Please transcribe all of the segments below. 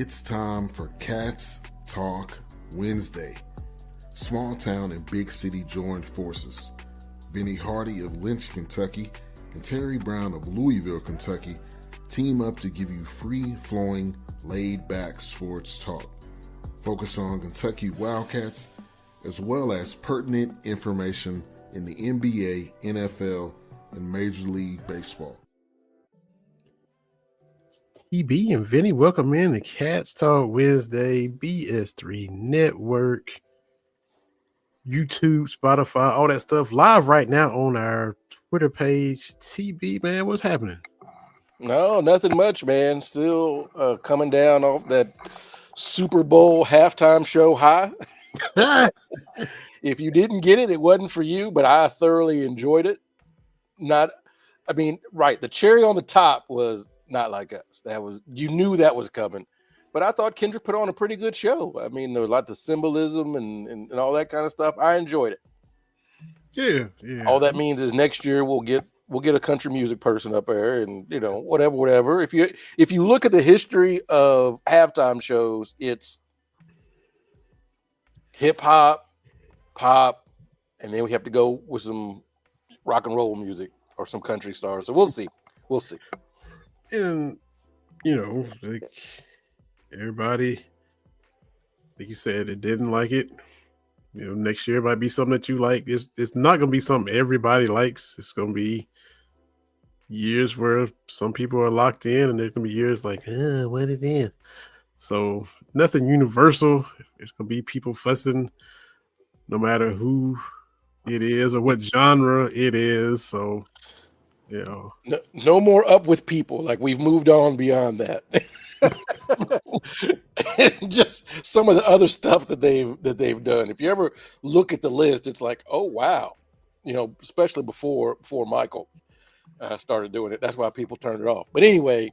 It's time for Cats Talk Wednesday. Small town and big city joined forces. Vinny Hardy of Lynch, Kentucky, and Terry Brown of Louisville, Kentucky, team up to give you free-flowing, laid-back sports talk. Focus on Kentucky Wildcats, as well as pertinent information in the NBA, NFL, and Major League Baseball. TB and Vinny, welcome in to Cats Talk Wednesday, BS3 Network, YouTube, Spotify, all that stuff live right now on our Twitter page. TB, man, what's happening? No, nothing much, man. Still coming down off that Super Bowl halftime show high. If you didn't get it, it wasn't for you, but I thoroughly enjoyed it. The cherry on the top was not like us. You knew that was coming. But I thought Kendrick put on a pretty good show. I mean, there was lots of symbolism and all that kind of stuff. I enjoyed it. Yeah. All that means is next year we'll get a country music person up there, and whatever. If you look at the history of halftime shows, it's hip hop, pop, and then we have to go with some rock and roll music or some country stars. So we'll see. And like everybody, like you said, it didn't like it. Next year might be something that you like. It's not going to be something everybody likes. It's going to be years where some people are locked in, and there's going to be years like, what is it? So nothing universal. It's going to be people fussing no matter who it is or what genre it is. So, no more up with people. Like, we've moved on beyond that. Just some of the other stuff that they've done. If you ever look at the list, it's like, oh wow, especially before Michael started doing it. That's why people turned it off. But anyway,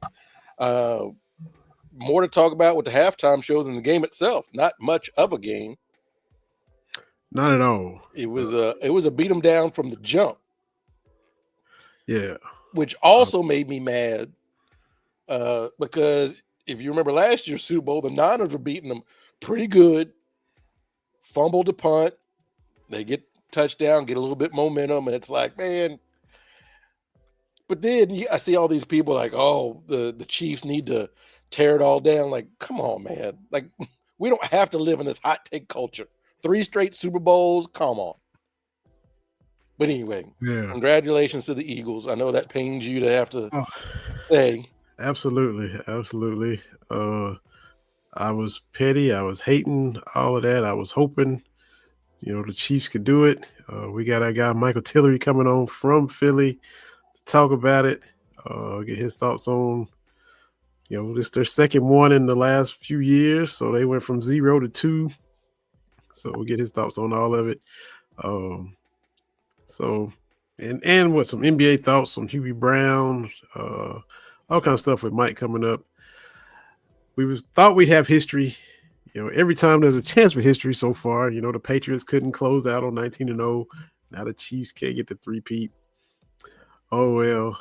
more to talk about with the halftime show than the game itself. Not much of a game. Not at all. It was a beat 'em down from the jump. Yeah, which also made me mad because if you remember last year's Super Bowl, the Niners were beating them pretty good. Fumbled the punt, they get touchdown, get a little bit momentum, and it's like, man. But then I see all these people like, oh, the Chiefs need to tear it all down. Like, come on, man. Like, we don't have to live in this hot take culture. 3 straight Super Bowls, come on. But anyway, Congratulations to the Eagles. I know that pains you to have to say. Absolutely. I was petty. I was hating all of that. I was hoping, the Chiefs could do it. We got our guy Michael Tillery coming on from Philly to talk about it, get his thoughts on, this their second one in the last few years. So they went from 0 to 2. So we'll get his thoughts on all of it. So, and what, some NBA thoughts, some Hubie Brown, all kind of stuff with Mike coming up. We thought we'd have history. Every time there's a chance for history so far, the Patriots couldn't close out on 19-0. Now the Chiefs can't get the three-peat. Oh, well,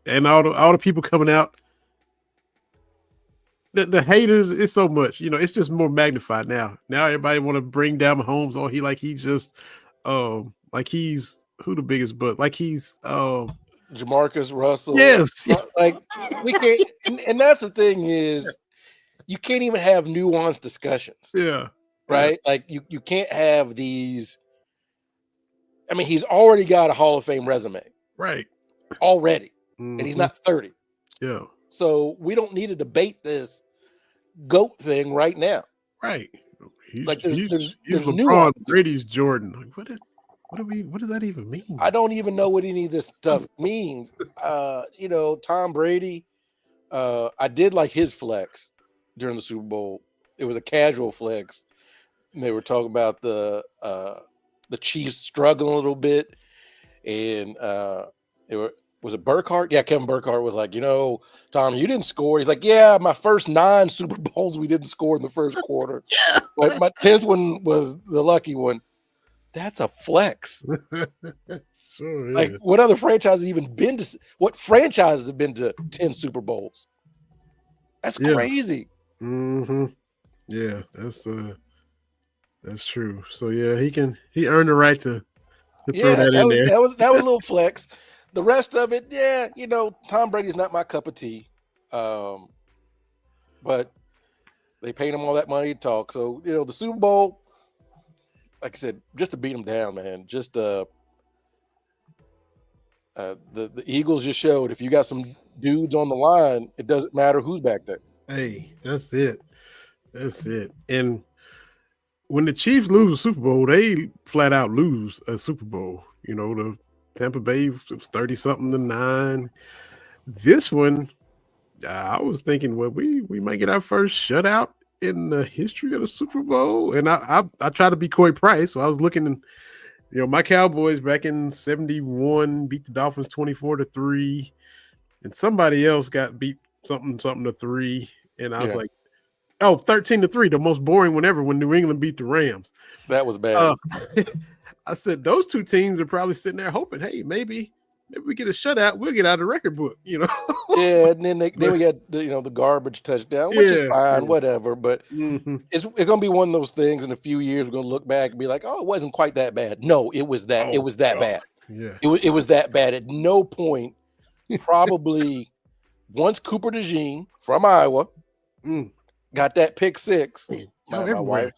and all the people coming out, the haters is so much, it's just more magnified now. Now everybody want to bring down Mahomes. Oh, he's just, like he's who the biggest butt? Like he's, Jamarcus Russell. Yes. Like we can't, and that's the thing is, you can't even have nuanced discussions. Yeah. Right. Yeah. Like you can't have these. I mean, he's already got a Hall of Fame resume. Right. Already. Mm-hmm. And he's not 30. Yeah. So we don't need to debate this GOAT thing right now. Right. He's there's LeBron, Brady's Jordan. Like, what does that even mean? I don't even know what any of this stuff means. Tom Brady, I did like his flex during the Super Bowl. It was a casual flex. And they were talking about the Chiefs struggling a little bit. And was it Burkhardt? Yeah, Kevin Burkhardt was like, Tom, you didn't score. He's like, yeah, my first 9 Super Bowls, we didn't score in the first quarter. Yeah. But my 10th one was the lucky one. That's a flex. Sure is. Like, what other franchise has even been to? What franchises have been to 10 Super Bowls? That's Yeah. crazy. Mm-hmm. Yeah, that's true. So yeah, he earned the right to throw Yeah, that in there. that was a little flex. The rest of it, yeah, Tom Brady's not my cup of tea. But they paid him all that money to talk. So, the Super Bowl, like I said, just to beat them down, man. Just the Eagles just showed if you got some dudes on the line, it doesn't matter who's back there. Hey, that's it. That's it. And when the Chiefs lose a Super Bowl, they flat out lose a Super Bowl. The Tampa Bay was 30-something-9. This one, I was thinking, well, we might get our first shutout in the history of the Super Bowl. And I try to be Coy Price, so I was looking, my Cowboys back in 71 beat the Dolphins 24-3, and somebody else got beat something to 3, and I was like, 13-3, the most boring one ever when New England beat the Rams. That was bad. I said those two teams are probably sitting there hoping, hey, maybe we get a shutout, we'll get out of the record book, Yeah, and then we got the garbage touchdown, which is fine, whatever. But it's gonna be one of those things in a few years. We're gonna look back and be like, oh, it wasn't quite that bad. No, it was that. It was that bad. Yeah, it was that bad. At no point, probably once Cooper DeJean from Iowa got that pick six. My wife,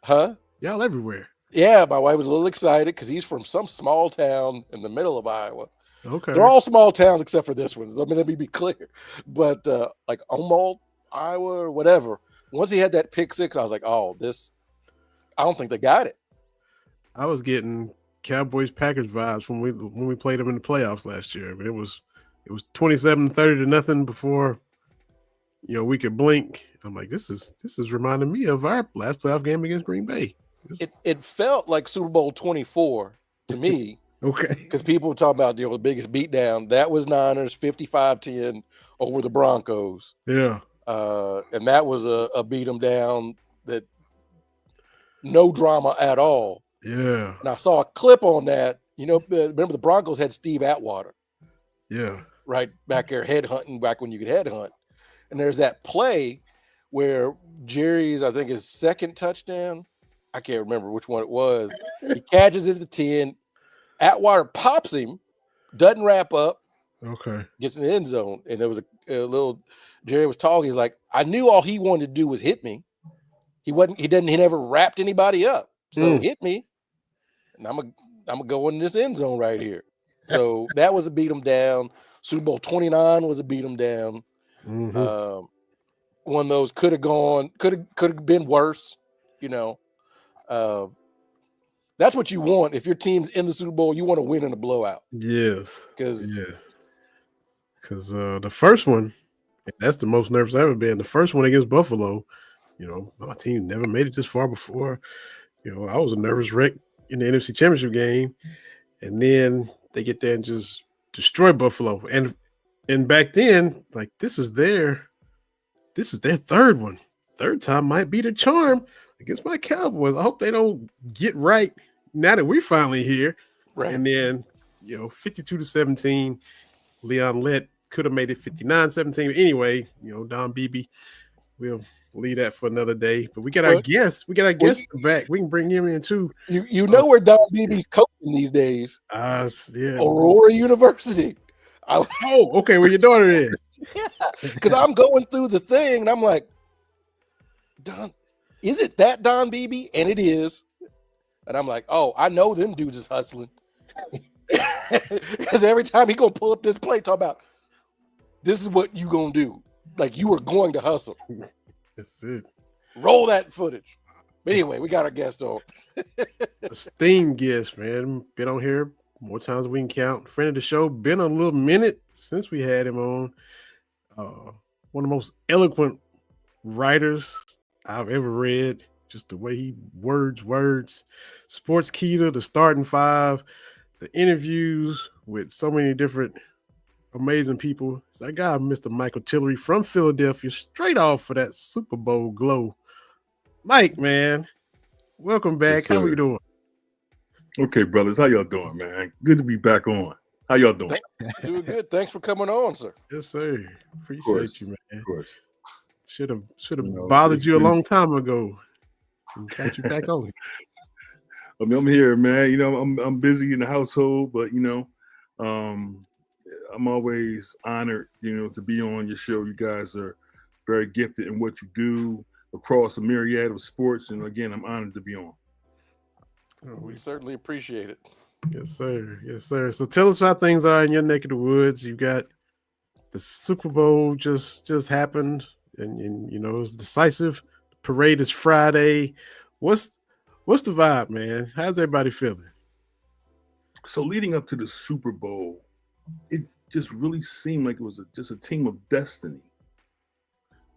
y'all everywhere. Yeah, my wife was a little excited because he's from some small town in the middle of Iowa. Okay. They're all small towns except for this one. I mean, let me be clear. But like Omaha, Iowa, or whatever. Once he had that pick six, I was like, oh, I don't think they got it. I was getting Cowboys Packers vibes when we played them in the playoffs last year. But it was 27-30-0 before we could blink. I'm like, this is reminding me of our last playoff game against Green Bay. It felt like Super Bowl 24 to me. Okay. Because people were talking about the biggest beatdown. That was Niners 55-10 over the Broncos. Yeah. And that was a beat 'em down that no drama at all. Yeah. And I saw a clip on that. Remember the Broncos had Steve Atwater. Yeah. Right back there headhunting back when you could headhunt. And there's that play where Jerry's, I think, his second touchdown. I can't remember which one it was. He catches it at the 10. Atwater pops him, doesn't wrap up. Okay. Gets in the end zone. And there was a little Jerry was talking. He's like, I knew all he wanted to do was hit me. He never wrapped anybody up. So hit me. And I'm gonna go in this end zone right here. So that was a beat 'em down. Super Bowl 29 was a beat 'em down. Mm-hmm. One of those could have been worse, That's what you want. If your team's in the Super Bowl, you want to win in a blowout. Yes. Because the first one, that's the most nervous I've ever been. The first one against Buffalo, my team never made it this far before. I was a nervous wreck in the NFC Championship game. And then they get there and just destroy Buffalo. And back then, like this is their third one. Third time might be the charm against my Cowboys. I hope they don't get right now that we're finally here. Right. And then, 52-17, Leon Lett could have made it 59-17. Anyway, Don Beebe, we'll leave that for another day. But we got our guests. We got our guests back. We can bring him in too. You know where Don Beebe's coaching these days? Yeah. Aurora University. Okay. Where your daughter is? Yeah, because I'm going through the thing and I'm like, Don, is it that Don Beebe? And it is. And I'm like, oh, I know them dudes is hustling. Because every time he gonna pull up this play, talk about this is what you gonna do. Like you are going to hustle. That's it. Roll that footage. But anyway, we got our guest on. Esteemed guest, man. Been on here more times than we can count. Friend of the show. Been a little minute since we had him on. One of the most eloquent writers I've ever read. Just the way he words. Sports Keto, the starting five, the interviews with so many different amazing people. It's that guy, Mr. Michael Tillery from Philadelphia, straight off for that Super Bowl glow. Mike, man, welcome back. Yes, how are you doing? Okay, brothers. How y'all doing, man? Good to be back on. How y'all doing? Doing good. Thanks for coming on, sir. Yes, sir. Appreciate you, man. Of course. Should have know, bothered it's you a been- long time ago and got you back on it. I mean, I'm here, man. You know, I'm busy in the household, but I'm always honored, to be on your show. You guys are very gifted in what you do across a myriad of sports, and again, I'm honored to be on. We certainly appreciate it. Yes, sir. Yes, sir. So tell us how things are in your neck of the woods. You got the Super Bowl just happened, and it was decisive. The parade is Friday. What's the vibe, man? How's everybody feeling? So leading up to the Super Bowl, it just really seemed like it was just a team of destiny.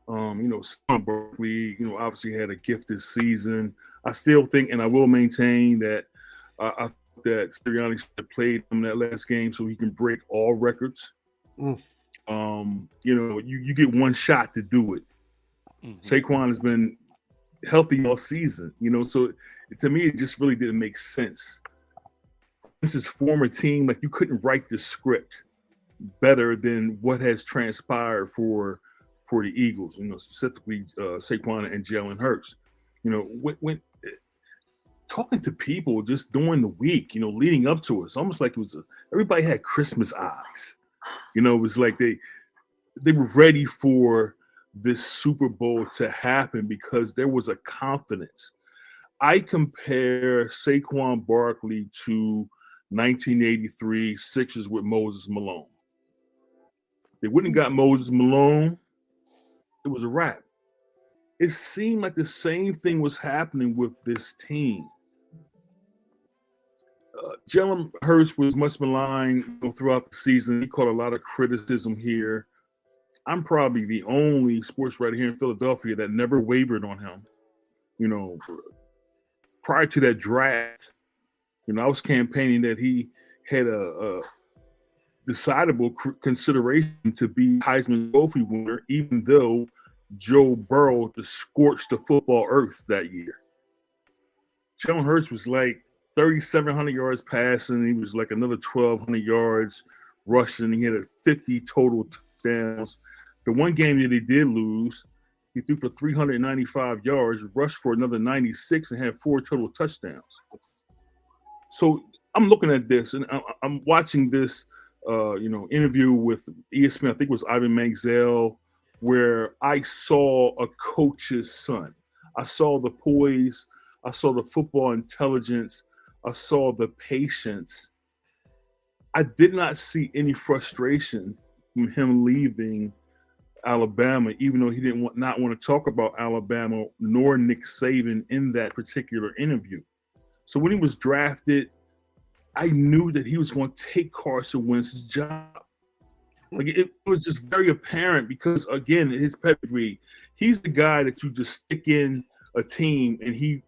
Sam Barkley, obviously had a gifted season. I still think, and I will maintain that I think that Sirianni should have played him that last game so he can break all records. Mm. You get one shot to do it. Mhm. Saquon has been healthy all season, so to me it just really didn't make sense. This is former team, like you couldn't write the script better than what has transpired for the Eagles, specifically Saquon and Jalen Hurts. When talking to people just during the week, leading up to it, it's almost like it was everybody had Christmas eyes. It was like they were ready for this Super Bowl to happen because there was a confidence. I compare Saquon Barkley to 1983 Sixers with Moses Malone. They wouldn't have got Moses Malone, it was a wrap. It seemed like the same thing was happening with this team. Jalen Hurts was much maligned throughout the season. He caught a lot of criticism here. I'm probably the only sports writer here in Philadelphia that never wavered on him. Prior to that draft, I was campaigning that he had a decidable consideration to be Heisman Trophy winner, even though Joe Burrow just scorched the football earth that year. Jalen Hurts was like 3,700 yards passing. He was like another 1,200 yards rushing. He had 50 total touchdowns. The one game that he did lose, he threw for 395 yards, rushed for another 96, and had 4 total touchdowns. So I'm looking at this, and I'm watching this, interview with ESPN. I think it was Ivan Manziel, where I saw a coach's son. I saw the poise. I saw the football intelligence. I saw the patience. I did not see any frustration from him leaving Alabama, even though he didn't not want to talk about Alabama nor Nick Saban in that particular interview. So when he was drafted, I knew that he was going to take Carson Wentz's job. Like it was just very apparent because, again, his pedigree, he's the guy that you just stick in a team and he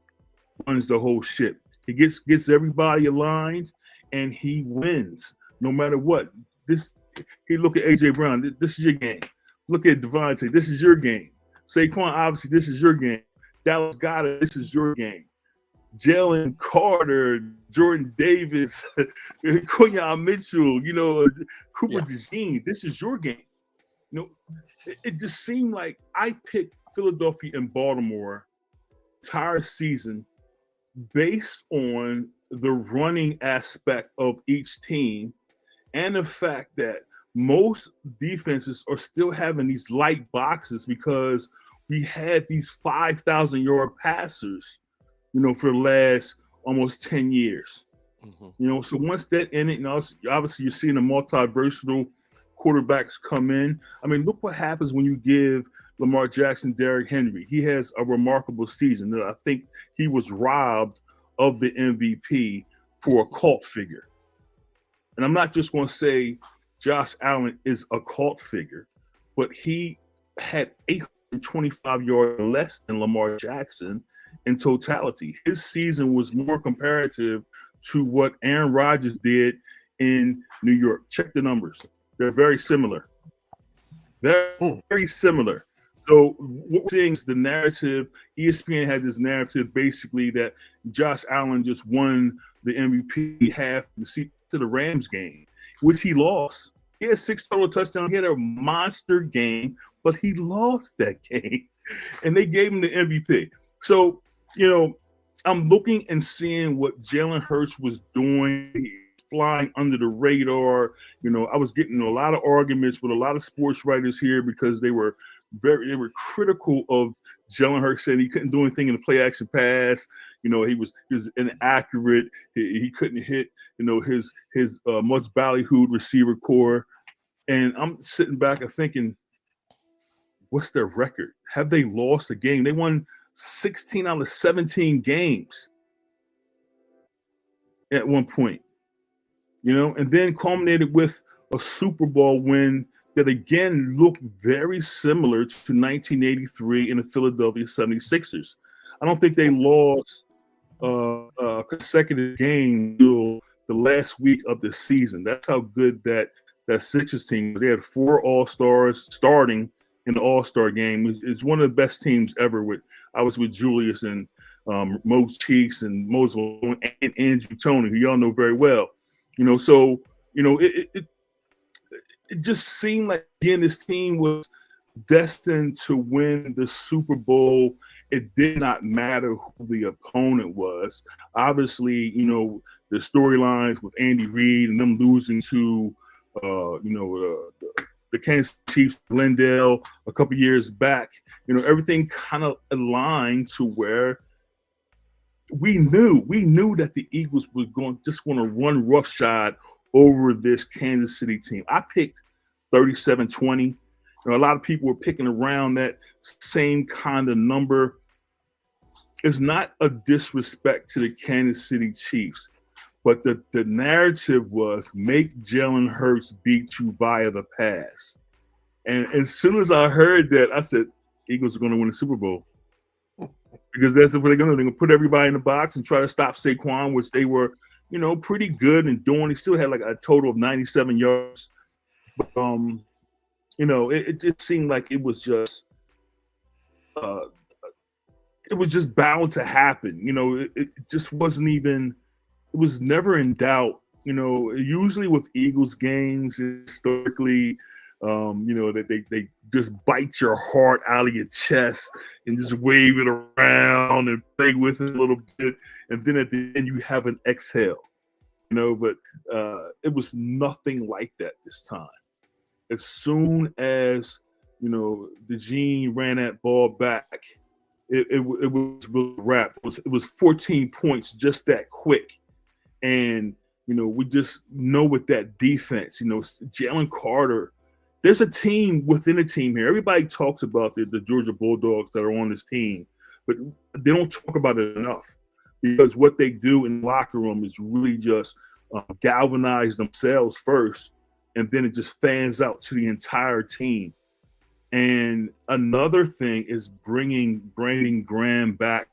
runs the whole ship. He gets everybody aligned and he wins no matter what. He look at AJ Brown. This is your game. Look at Devontae. This is your game. Saquon, obviously, this is your game. Dallas Goedert, this is your game. Jalen Carter, Jordan Davis, Quinyon Mitchell, Cooper DeJean, this is your game. It just seemed like I picked Philadelphia and Baltimore entire season based on the running aspect of each team and the fact that most defenses are still having these light boxes because we had these 5,000-yard passers, for the last almost 10 years. Mm-hmm. So once that ended, and obviously you're seeing the multi-versatile quarterbacks come in. I mean, look what happens when you give Lamar Jackson, Derrick Henry. He has a remarkable season. I think he was robbed of the MVP for a cult figure. And I'm not just going to say Josh Allen is a cult figure, but he had 825 yards less than Lamar Jackson in totality. His season was more comparative to what Aaron Rodgers did in New York. Check the numbers. They're very similar. Very similar. So what we're seeing is the narrative. ESPN had this narrative basically that Josh Allen just won the MVP half to the Rams game, which he lost. He had 6 total touchdowns. He had a monster game, but he lost that game, and they gave him the MVP. So, I'm looking and seeing what Jalen Hurts was doing. He's flying under the radar. I was getting a lot of arguments with a lot of sports writers here because they were critical of Jalen Hurts, saying he couldn't do anything in the play action pass. He was inaccurate. He couldn't hit his much ballyhooed receiver core. And I'm sitting back and thinking, what's their record? Have they lost a game? They won 16 out of 17 games at one point, and then culminated with a Super Bowl win that again looked very similar to 1983 in the Philadelphia 76ers. I don't think they lost a consecutive game until the last week of the season. That's how good that Sixers team was. They had 4 All-Stars starting in the All-Star game. It's one of the best teams ever. I was with Julius and Mose Cheeks and Mose Malone and Andrew Toney, who y'all know very well. So it just seemed like, again, this team was destined to win the Super Bowl. It did not matter who the opponent was. Obviously, the storylines with Andy Reid and them losing to, the Kansas Chiefs, Glendale, a couple years back, everything kind of aligned to where we knew that the Eagles were going to run roughshod over this Kansas City team. I picked 37-20. A lot of people were picking around that same kind of number. It's not a disrespect to the Kansas City Chiefs, but the narrative was make Jalen Hurts beat you via the pass. And as soon as I heard that, I said, Eagles are going to win the Super Bowl. Because that's what they're going to do. They're going to put everybody in the box and try to stop Saquon, which they were, pretty good in doing. He still had like a total of 97 yards. But, it just seemed like it was just bound to happen. It just wasn't even – it was never in doubt. Usually with Eagles games, historically – that they just bite your heart out of your chest and just wave it around and play with it a little bit, and then at the end you have an exhale, but it was nothing like that this time. As soon as DeJean ran that ball back, it was really wrapped. It was 14 points just that quick, and we just know with that defense, Jalen Carter. There's a team within a team here. Everybody talks about the Georgia Bulldogs that are on this team, but they don't talk about it enough, because what they do in the locker room is really just galvanize themselves first, and then it just fans out to the entire team. And another thing is bringing Brandon Graham back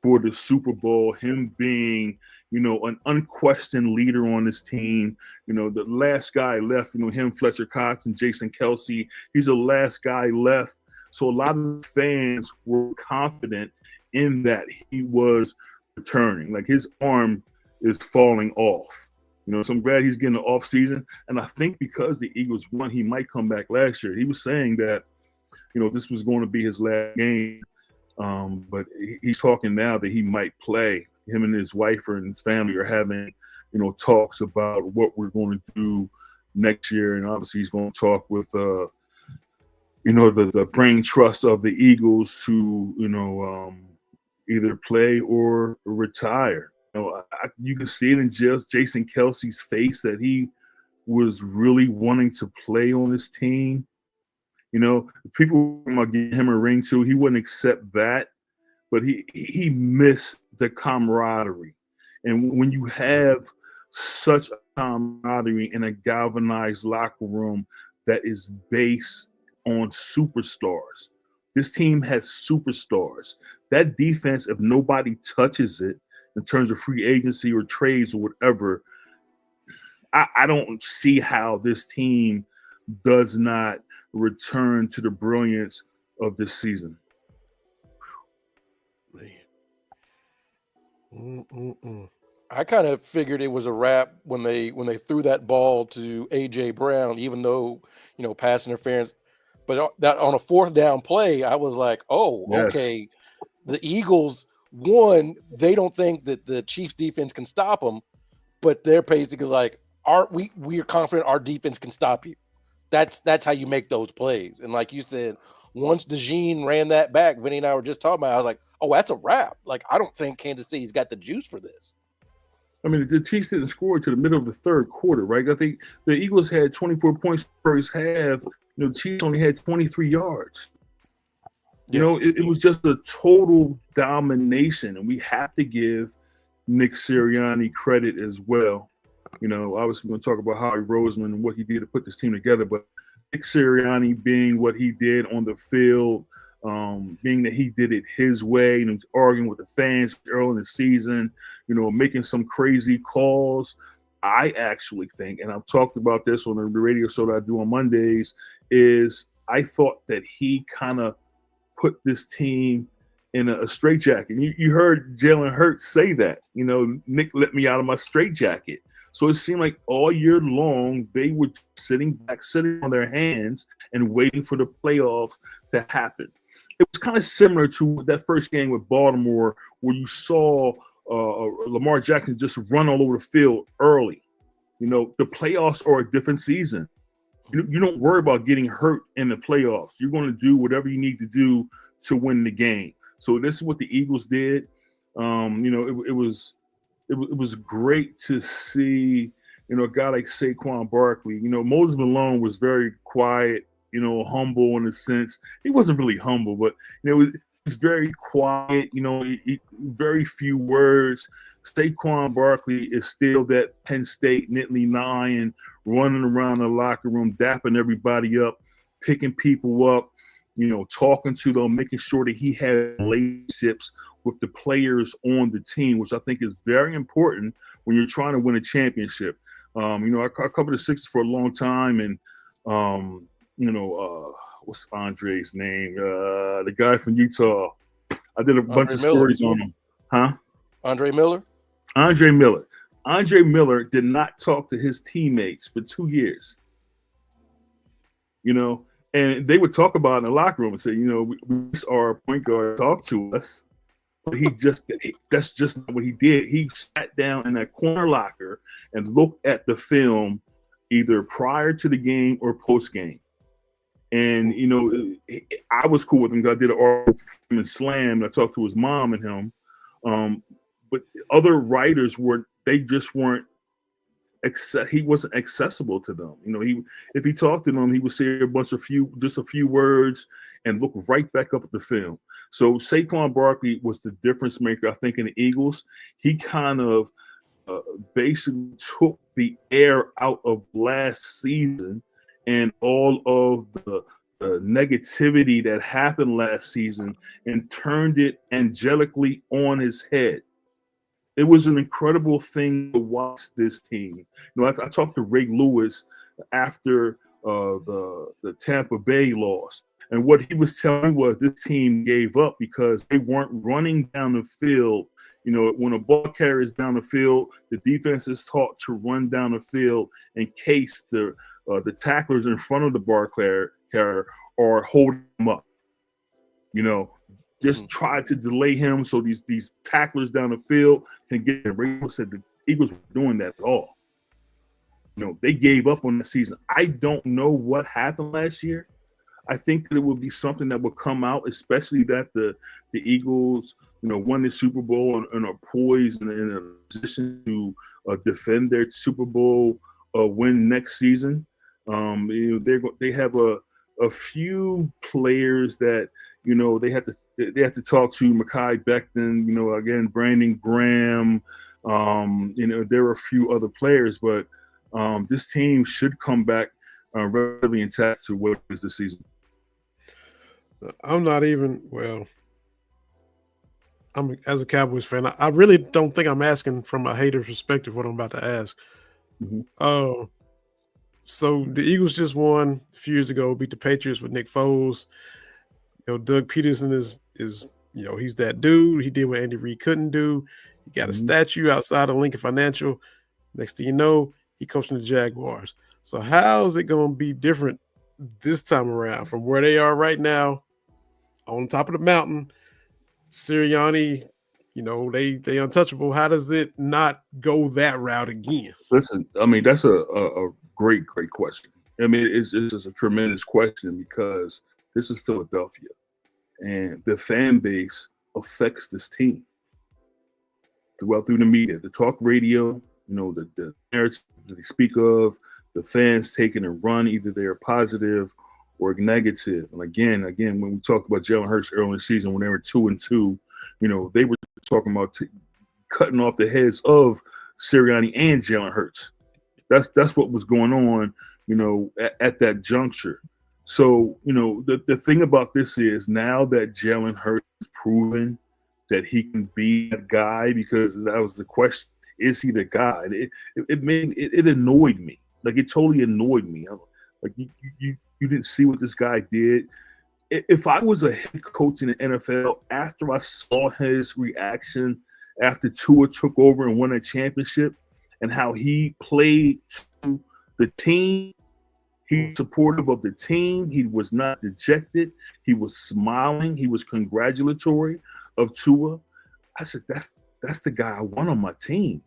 for the Super Bowl, him being, an unquestioned leader on this team. The last guy left, him, Fletcher Cox, and Jason Kelsey. He's the last guy left. So a lot of fans were confident in that he was returning. Like, his arm is falling off. So I'm glad he's getting the off season. And I think because the Eagles won, he might come back last year. He was saying that, this was going to be his last game. But he's talking now that he might play. Him and his wife and his family are having, talks about what we're going to do next year. And obviously he's going to talk with, the brain trust of the Eagles to, either play or retire. You can see it in Jason Kelsey's face that he was really wanting to play on this team. People were getting him a ring too. He wouldn't accept that, but he missed the camaraderie. And when you have such a camaraderie in a galvanized locker room that is based on superstars, this team has superstars. That defense, if nobody touches it in terms of free agency or trades or whatever, I don't see how this team does not return to the brilliance of this season. I kind of figured it was a wrap when they threw that ball to AJ Brown, even though, pass interference. But that on a 4th down play, I was like, oh, Yes. okay. The Eagles, one, they don't think that the Chiefs defense can stop them, but they're basically like, we are confident our defense can stop you. That's how you make those plays. And like you said, once DeJean ran that back, Vinny and I were just talking about it, I was like, oh, that's a wrap. Like, I don't think Kansas City's got the juice for this. I mean, the Chiefs didn't score to the middle of the 3rd quarter, right? I think the Eagles had 24 points first half. The Chiefs only had 23 yards. It was just a total domination, and we have to give Nick Sirianni credit as well. Obviously we're going to talk about Howie Roseman and what he did to put this team together, but Nick Sirianni being what he did on the field, being that he did it his way, and was arguing with the fans early in the season, making some crazy calls. I actually think, and I've talked about this on the radio show that I do on Mondays, is I thought that he kind of put this team in a straitjacket. You heard Jalen Hurts say that, Nick let me out of my straitjacket. So it seemed like all year long, they were sitting on their hands and waiting for the playoffs to happen. It was kind of similar to that first game with Baltimore, where you saw Lamar Jackson just run all over the field early. The playoffs are a different season. You don't worry about getting hurt in the playoffs. You're going to do whatever you need to do to win the game. So this is what the Eagles did. It was great to see, a guy like Saquon Barkley. Moses Malone was very quiet, humble in a sense. He wasn't really humble, but he was very quiet. Very few words. Saquon Barkley is still that Penn State Nittany Lion, running around the locker room, dapping everybody up, picking people up, talking to them, making sure that he had relationships with the players on the team, which I think is very important when you're trying to win a championship. I covered the Sixers for a long time, and what's Andre's name? The guy from Utah. I did a bunch of stories on him. Huh? Andre Miller? Andre Miller. Andre Miller did not talk to his teammates for 2 years. And they would talk about it in the locker room and say, we our point guard talk to us. But that's just not what he did. He sat down in that corner locker and looked at the film either prior to the game or post game. And, I was cool with him because I did an article for him in Slam. I talked to his mom and him. But other writers just weren't. He wasn't accessible to them. If he talked to them, he would say just a few words and look right back up at the film. So Saquon Barkley was the difference maker, I think, in the Eagles. He kind of basically took the air out of last season and all of the negativity that happened last season and turned it angelically on his head. It was an incredible thing to watch this team. I talked to Ray Lewis after the Tampa Bay loss, and what he was telling me was this team gave up because they weren't running down the field. When a ball carries down the field, the defense is taught to run down the field in case the tacklers in front of the ball carrier are holding them up. Just try to delay him so these tacklers down the field can get him. Ray said the Eagles were doing that at all. They gave up on the season. I don't know what happened last year. I think that it will be something that will come out, especially that the Eagles, won the Super Bowl and are poised and in a position to defend their Super Bowl win next season. They have a few players that they have to talk to. Mekhi Becton, again Brandon Graham. There are a few other players, but this team should come back relatively intact to what is this season. I'm as a Cowboys fan, I really don't think I'm asking from a hater's perspective what I'm about to ask. Mm-hmm. So the Eagles just won a few years ago, beat the Patriots with Nick Foles. Doug Peterson is he's that dude. He did what Andy Reid couldn't do. He got a statue outside of Lincoln Financial. Next thing you know, he coaching the Jaguars. So how is it going to be different this time around from where they are right now on top of the mountain. Sirianni, they untouchable. How does it not go that route again? Listen, I mean, that's a great question. I mean, it's just a tremendous question because this is Philadelphia, and the fan base affects this team through the media, the talk radio, the narrative that they speak of, the fans taking a run, either they're positive or negative. And again, when we talked about Jalen Hurts early in the season, when they were 2-2, they were talking about cutting off the heads of Sirianni and Jalen Hurts. That's what was going on, at that juncture. So, the thing about this is now that Jalen Hurts has proven that he can be that guy, because that was the question, is he the guy? It annoyed me. Like, it totally annoyed me. Like, you didn't see what this guy did. If I was a head coach in the NFL, after I saw his reaction after Tua took over and won a championship, and how he played to the team, he was supportive of the team. He was not dejected. He was smiling. He was congratulatory of Tua. I said, that's the guy I want on my team.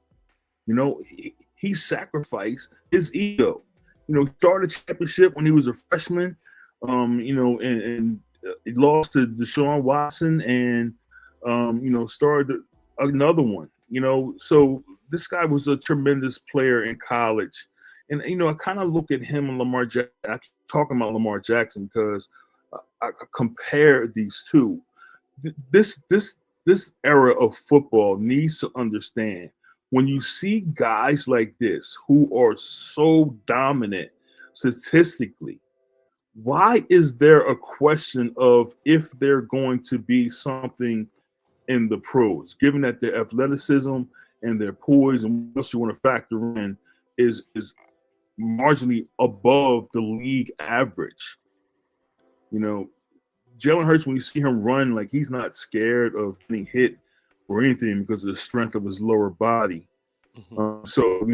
He sacrificed his ego. He started a championship when he was a freshman, and he lost to Deshaun Watson and, started another one, So this guy was a tremendous player in college. And, I kind of look at him and Lamar Jackson. I keep talking about Lamar Jackson because I compare these two. This era of football needs to understand, when you see guys like this who are so dominant statistically, why is there a question of if they're going to be something in the pros, given that their athleticism and their poise and what else you want to factor in is marginally above the league average? Jalen Hurts, when you see him run, like, he's not scared of getting hit or anything because of the strength of his lower body. Mm-hmm. So,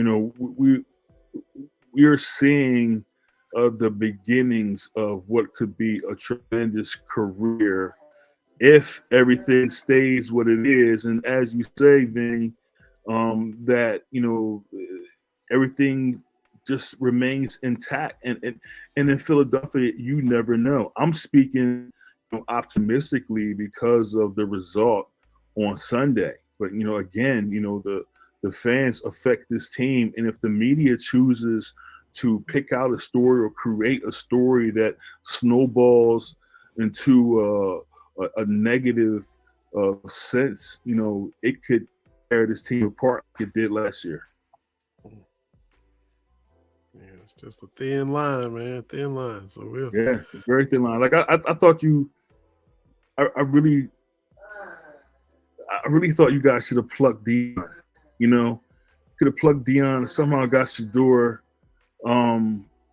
we're seeing the beginnings of what could be a tremendous career if everything stays what it is. And as you say, Vinny, that, everything just remains intact. And in Philadelphia, you never know. I'm speaking optimistically because of the result on Sunday. But, again, the fans affect this team. And if the media chooses to pick out a story or create a story that snowballs into a negative sense, it could tear this team apart like it did last year. Yeah, it's just a thin line, man. Thin line. So Very thin line. Like I thought I really thought you guys should have plucked Dion. Could have plugged Dion and somehow got Shador.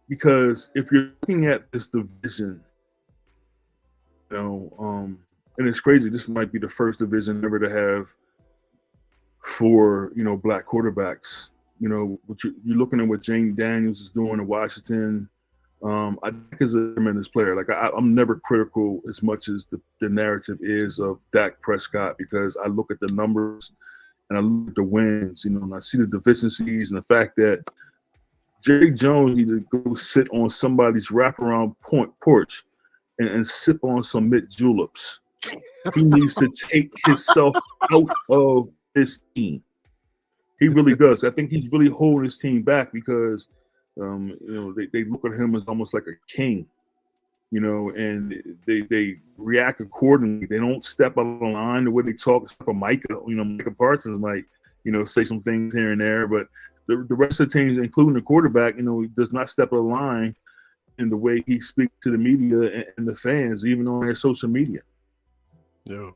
Because if you're looking at this division, and it's crazy, this might be the first division ever to have 4, black quarterbacks. You're looking at what Jane Daniels is doing in Washington. I think he's a tremendous player. Like, I'm never critical as much as the narrative is of Dak Prescott, because I look at the numbers and I look at the wins, and I see the deficiencies and the fact that Jerry Jones needs to go sit on somebody's wraparound porch and sip on some mint juleps. He needs to take himself out of his team. He really does. I think he's really holding his team back because, they look at him as almost like a king, and they react accordingly. They don't step out of the line the way they talk. Except for Micah, Micah Parsons might, say some things here and there, but the rest of the teams, including the quarterback, does not step out of the line in the way he speaks to the media and the fans, even on their social media. Yeah.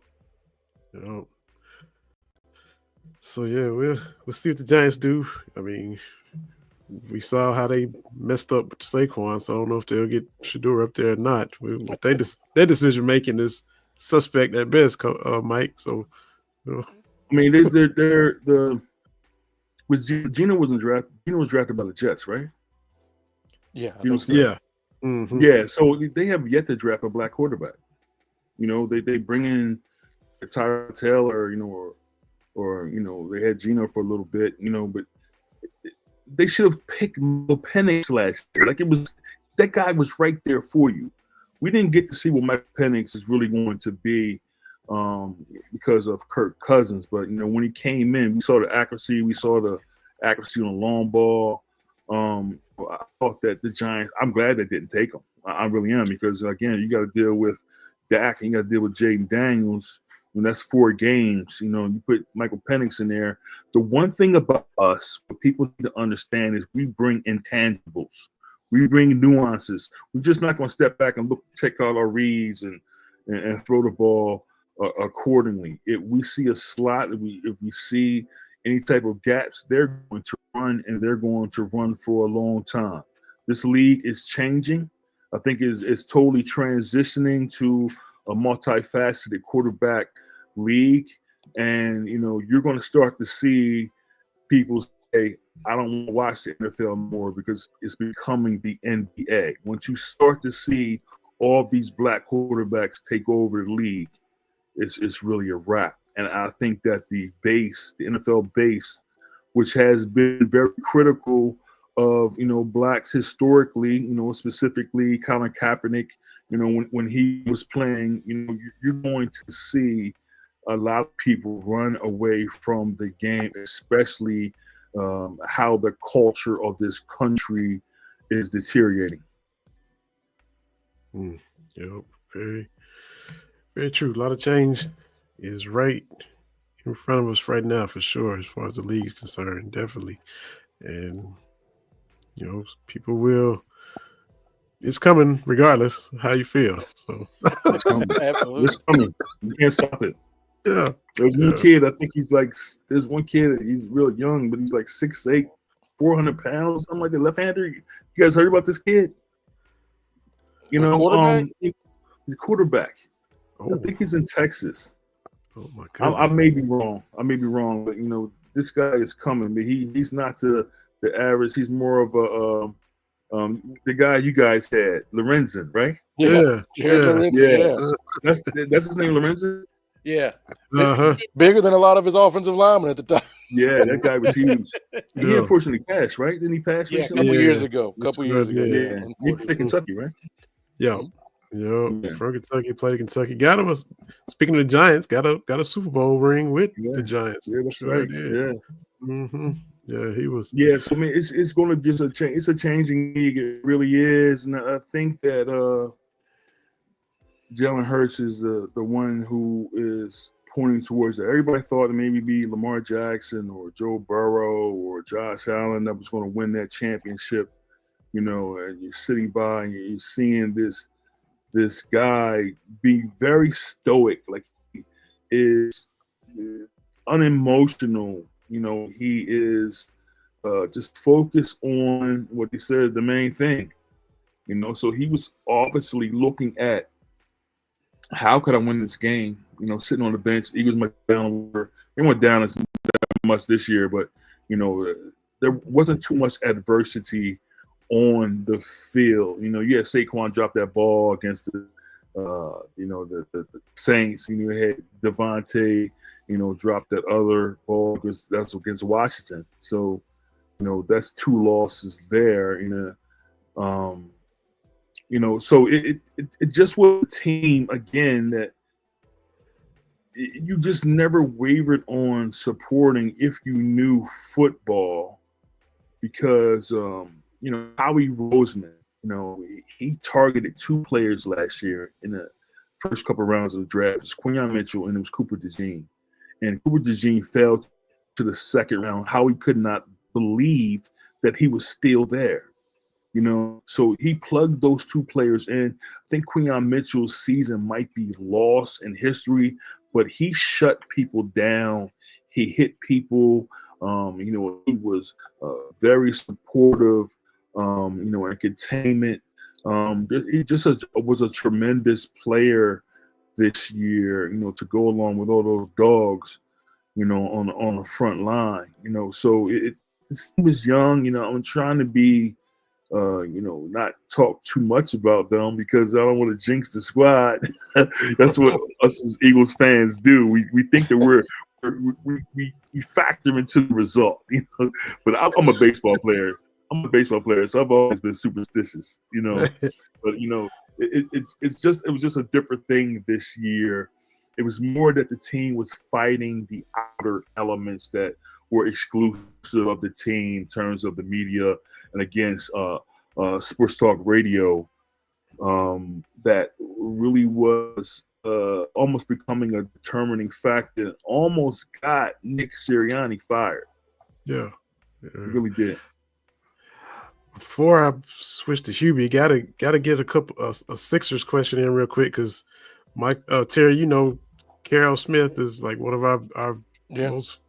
So we'll see what the Giants do. I mean, we saw how they messed up with Saquon, so I don't know if they'll get Shador up there or not. Their decision making is suspect at best, Mike. So, I mean, Gino wasn't drafted. Gino was drafted by the Jets, right? Yeah. Yeah. Mhm. Yeah, so they have yet to draft a black quarterback. You know, they bring in Tyler Taylor, you know, or you know, they had Gino for a little bit, you know, but they should have picked Michael Penix last year. Like, it was, that guy was right there for you. We didn't get to see what Michael Penix is really going to be because of Kirk Cousins. But, you know, when he came in, we saw the accuracy. We saw the accuracy on the long ball. I thought that the Giants, I'm glad they didn't take him. I really am, because, again, you got to deal with Dak and you got to deal with Jaden Daniels. And that's 4 games. You know, you put Michael Penix in there. The one thing about us, what people need to understand, is we bring intangibles. We bring nuances. We're just not going to step back and look, check out our reads and throw the ball accordingly. If we see a slot, if we see any type of gaps, they're going to run, and they're going to run for a long time. This league is changing. I think it's totally transitioning to a multifaceted quarterback league. And, you know, you're going to start to see people say, I don't want to watch the NFL more because it's becoming the NBA. Once you start to see all these black quarterbacks take over the league, it's really a wrap. And I think that the NFL base, which has been very critical of, you know, blacks historically, you know, specifically Colin Kaepernick, you know, when he was playing, you know, you're going to see a lot of people run away from the game, especially how the culture of this country is deteriorating. Yep, very, very true. A lot of change is right in front of us right now, for sure, as far as the league is concerned, definitely. And, you know, people will, it's coming regardless of how you feel. So, It's coming. Absolutely. It's coming. You can't stop it. yeah. There's one kid, I think there's one kid, he's real young, but he's like 6'8", 400 pounds, something like that, left-hander. You guys heard about this kid? You know, quarterback? The quarterback. Oh, I think he's in Texas. oh my God. I may be wrong. But, you know, this guy is coming. But he's not the average. He's more of a the guy you guys had, Lorenzen, right? Yeah. Jared Yeah. Lorenzen, yeah. That's his name, Lorenzen. Yeah. Uh-huh. Bigger than a lot of his offensive linemen at the time. Yeah, that guy was huge. He Yeah. unfortunately passed, right? Didn't he pass Yeah, a recently? couple Yeah. years ago. That's Couple years ago. correct, Yeah, he Unfortunately. played Kentucky, right? Yeah. Yeah. From Kentucky, played Kentucky. Got him. Speaking of the Giants, got a Super Bowl ring with the Giants. Yeah, that's Sure right. did. Yeah. Mm-hmm. Yeah, he was. Yeah, so I mean, it's going to be just a change. It's a changing league. It really is, and I think that Jalen Hurts is the one who is pointing towards that. Everybody thought it maybe be Lamar Jackson or Joe Burrow or Josh Allen that was going to win that championship. You know, and you're sitting by and you're seeing this guy be very stoic, like he is unemotional. You know, he is just focused on what he said, the main thing. You know, so he was obviously looking at how could I win this game? You know, sitting on the bench, Eagles went down. They went down as much this year, but you know, there wasn't too much adversity on the field. You know, yeah, Saquon dropped that ball against the the Saints. You know, had Devontae, you know, dropped that other ball because that's against Washington. So, you know, that's 2 losses there. You know, so it just was a team again that you just never wavered on supporting if you knew football, because you know, Howie Roseman, you know, he targeted 2 players last year in the first couple of rounds of the draft. It was Quinyon Mitchell and it was Cooper DeJean. And Cooper DeJean fell to the second round. Howie could not believe that he was still there. You know, so he plugged those 2 players in. I think Quinyon Mitchell's season might be lost in history, but he shut people down. He hit people. You know, he was very supportive. You know, and containment. He just was a tremendous player this year. You know, to go along with all those dogs. You know, on the front line. You know, so it was young. You know, I'm trying to be not talk too much about them because I don't want to jinx the squad. That's what us as Eagles fans do. We think that we factor into the result, But I'm a baseball player. So I've always been superstitious, But it was just a different thing this year. It was more that the team was fighting the outer elements that were exclusive of the team in terms of the media and against sports talk radio. That really was almost becoming a determining factor. That almost got Nick Sirianni fired. Yeah. It really did. Before I switch to Hubie, gotta get a Sixers question in real quick because Terry, Carol Smith is like one of our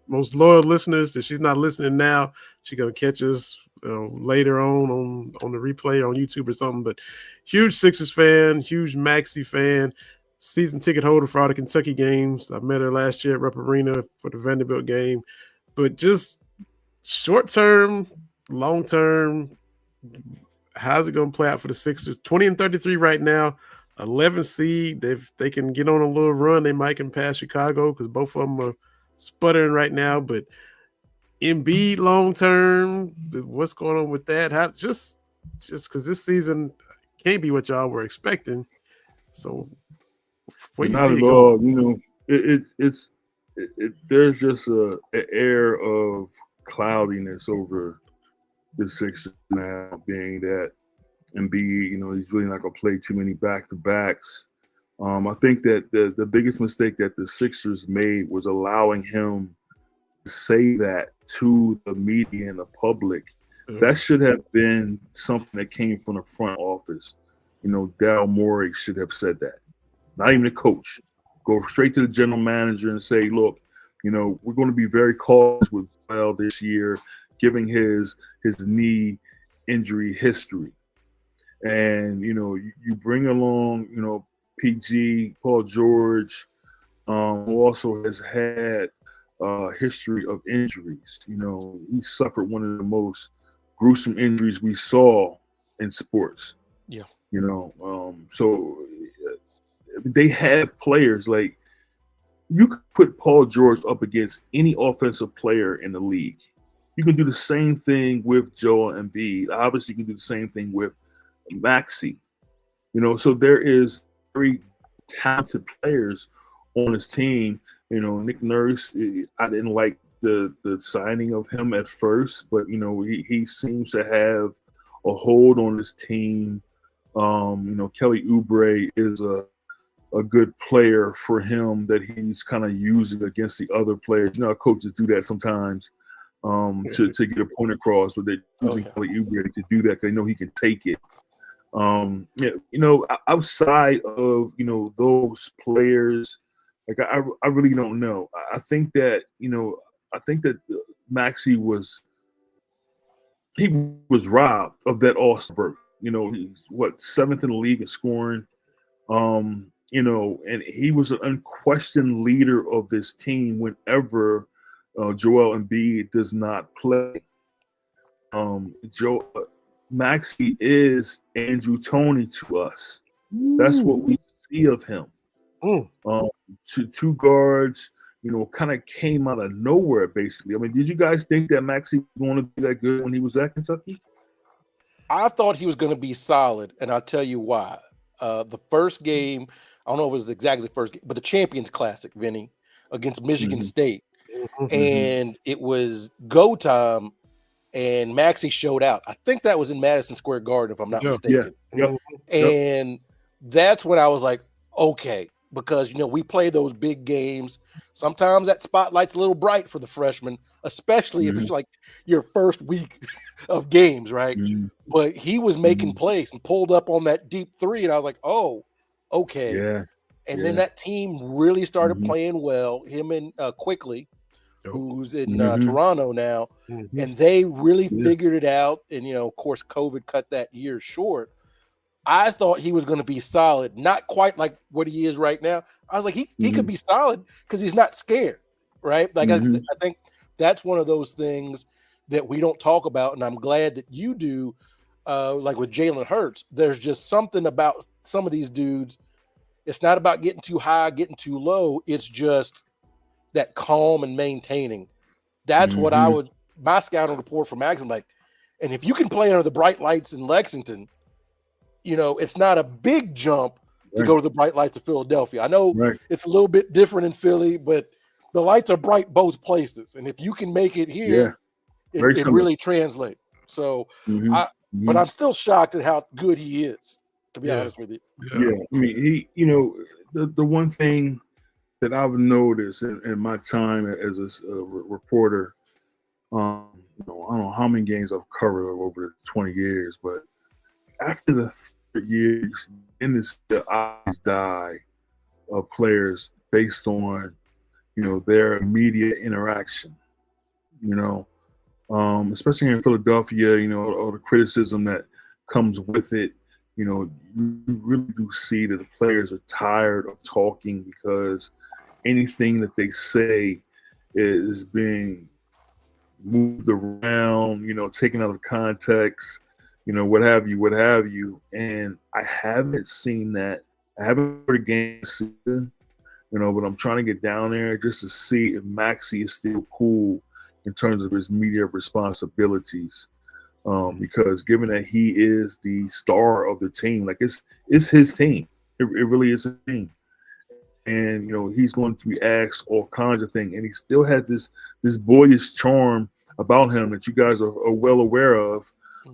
most loyal listeners. If she's not listening now, she's gonna catch us later on the replay on YouTube or something. But huge Sixers fan, huge Maxey fan, season ticket holder for all the Kentucky games. I met her last year at Rupp Arena for the Vanderbilt game. But just short term, long term, how's it going to play out for the Sixers? 20-33 right now, 11 seed. If they can get on a little run, they might can pass Chicago because both of them are sputtering right now. But Embiid long term, what's going on with that? How just because this season can't be what y'all were expecting. So, what you not see at all. There's just an air of cloudiness over the Sixers now, being that Embiid, he's really not going to play too many back-to-backs. I think that the biggest mistake that the Sixers made was allowing him to say that to the media and the public. That should have been something that came from the front office. Daryl Morey should have said that. Not even the coach. Go straight to the general manager and say, look, we're going to be very cautious with Bell this year, given his knee injury history. And, you bring along, PG, Paul George, who also has had a history of injuries. He suffered one of the most gruesome injuries we saw in sports. Yeah. So they have players like you could put Paul George up against any offensive player in the league. You can do the same thing with Joel Embiid. Obviously, you can do the same thing with Maxey. So there is very talented players on his team. Nick Nurse, I didn't like the signing of him at first, but he seems to have a hold on his team. Kelly Oubre is a good player for him that he's kind of using against the other players. How coaches do that sometimes to get a point across, but they're using Kelly Oubre to do that because they know he can take it. Outside of those players, like I really don't know. I think that Maxey was robbed of that All-Star. He's seventh in the league in scoring. And he was an unquestioned leader of this team whenever Joel Embiid does not play. Maxey is Andrew Toney to us. That's what we see of him. Two guards, kind of came out of nowhere, basically. I mean, did you guys think that Maxey was going to be that good when he was at Kentucky? I thought he was going to be solid, and I'll tell you why. The first game, I don't know if it was exactly the first game, but the Champions Classic, Vinny, against Michigan State. And it was go time, and Maxey showed out. I think that was in Madison Square Garden, if I'm not mistaken. And that's when I was like, okay, because, we play those big games. Sometimes that spotlight's a little bright for the freshmen, especially if it's like your first week of games, right? But he was making plays and pulled up on that deep three, and I was like, oh, okay. Yeah. And then that team really started playing well, him and Quickly, who's in Toronto now, and they really figured it out. And, of course, COVID cut that year short. I thought he was going to be solid, not quite like what he is right now. I was like, he could be solid because he's not scared, right? Like I think that's one of those things that we don't talk about, and I'm glad that you do. like with Jalen Hurts, there's just something about some of these dudes. It's not about getting too high, getting too low. It's just that calm and maintaining. That's what I would, my scouting report for Max, I'm like, and if you can play under the bright lights in Lexington, you know, it's not a big jump to go to the bright lights of Philadelphia. I know it's a little bit different in Philly, but the lights are bright both places. And if you can make it here, it really translates. So, but I'm still shocked at how good he is, to be honest with you. Yeah. I mean, he, you know, the one thing that I've noticed in my time as a reporter, you know, I don't know how many games I've covered over 20 years, but after the third year, in this, the eyes die of players based on, you know, their media interaction, you know, especially here in Philadelphia, you know, all the criticism that comes with it. You know, you really do see that the players are tired of talking because anything that they say is being moved around, you know, taken out of context, you know, what have you. And I haven't seen that. I haven't heard a game this season, you know, but I'm trying to get down there just to see if Maxey is still cool in terms of his media responsibilities. Because given that he is the star of the team, like it's his team. It really is a team. And, you know, he's going to be asked all kinds of things. And he still has this boyish charm about him that you guys are well aware of.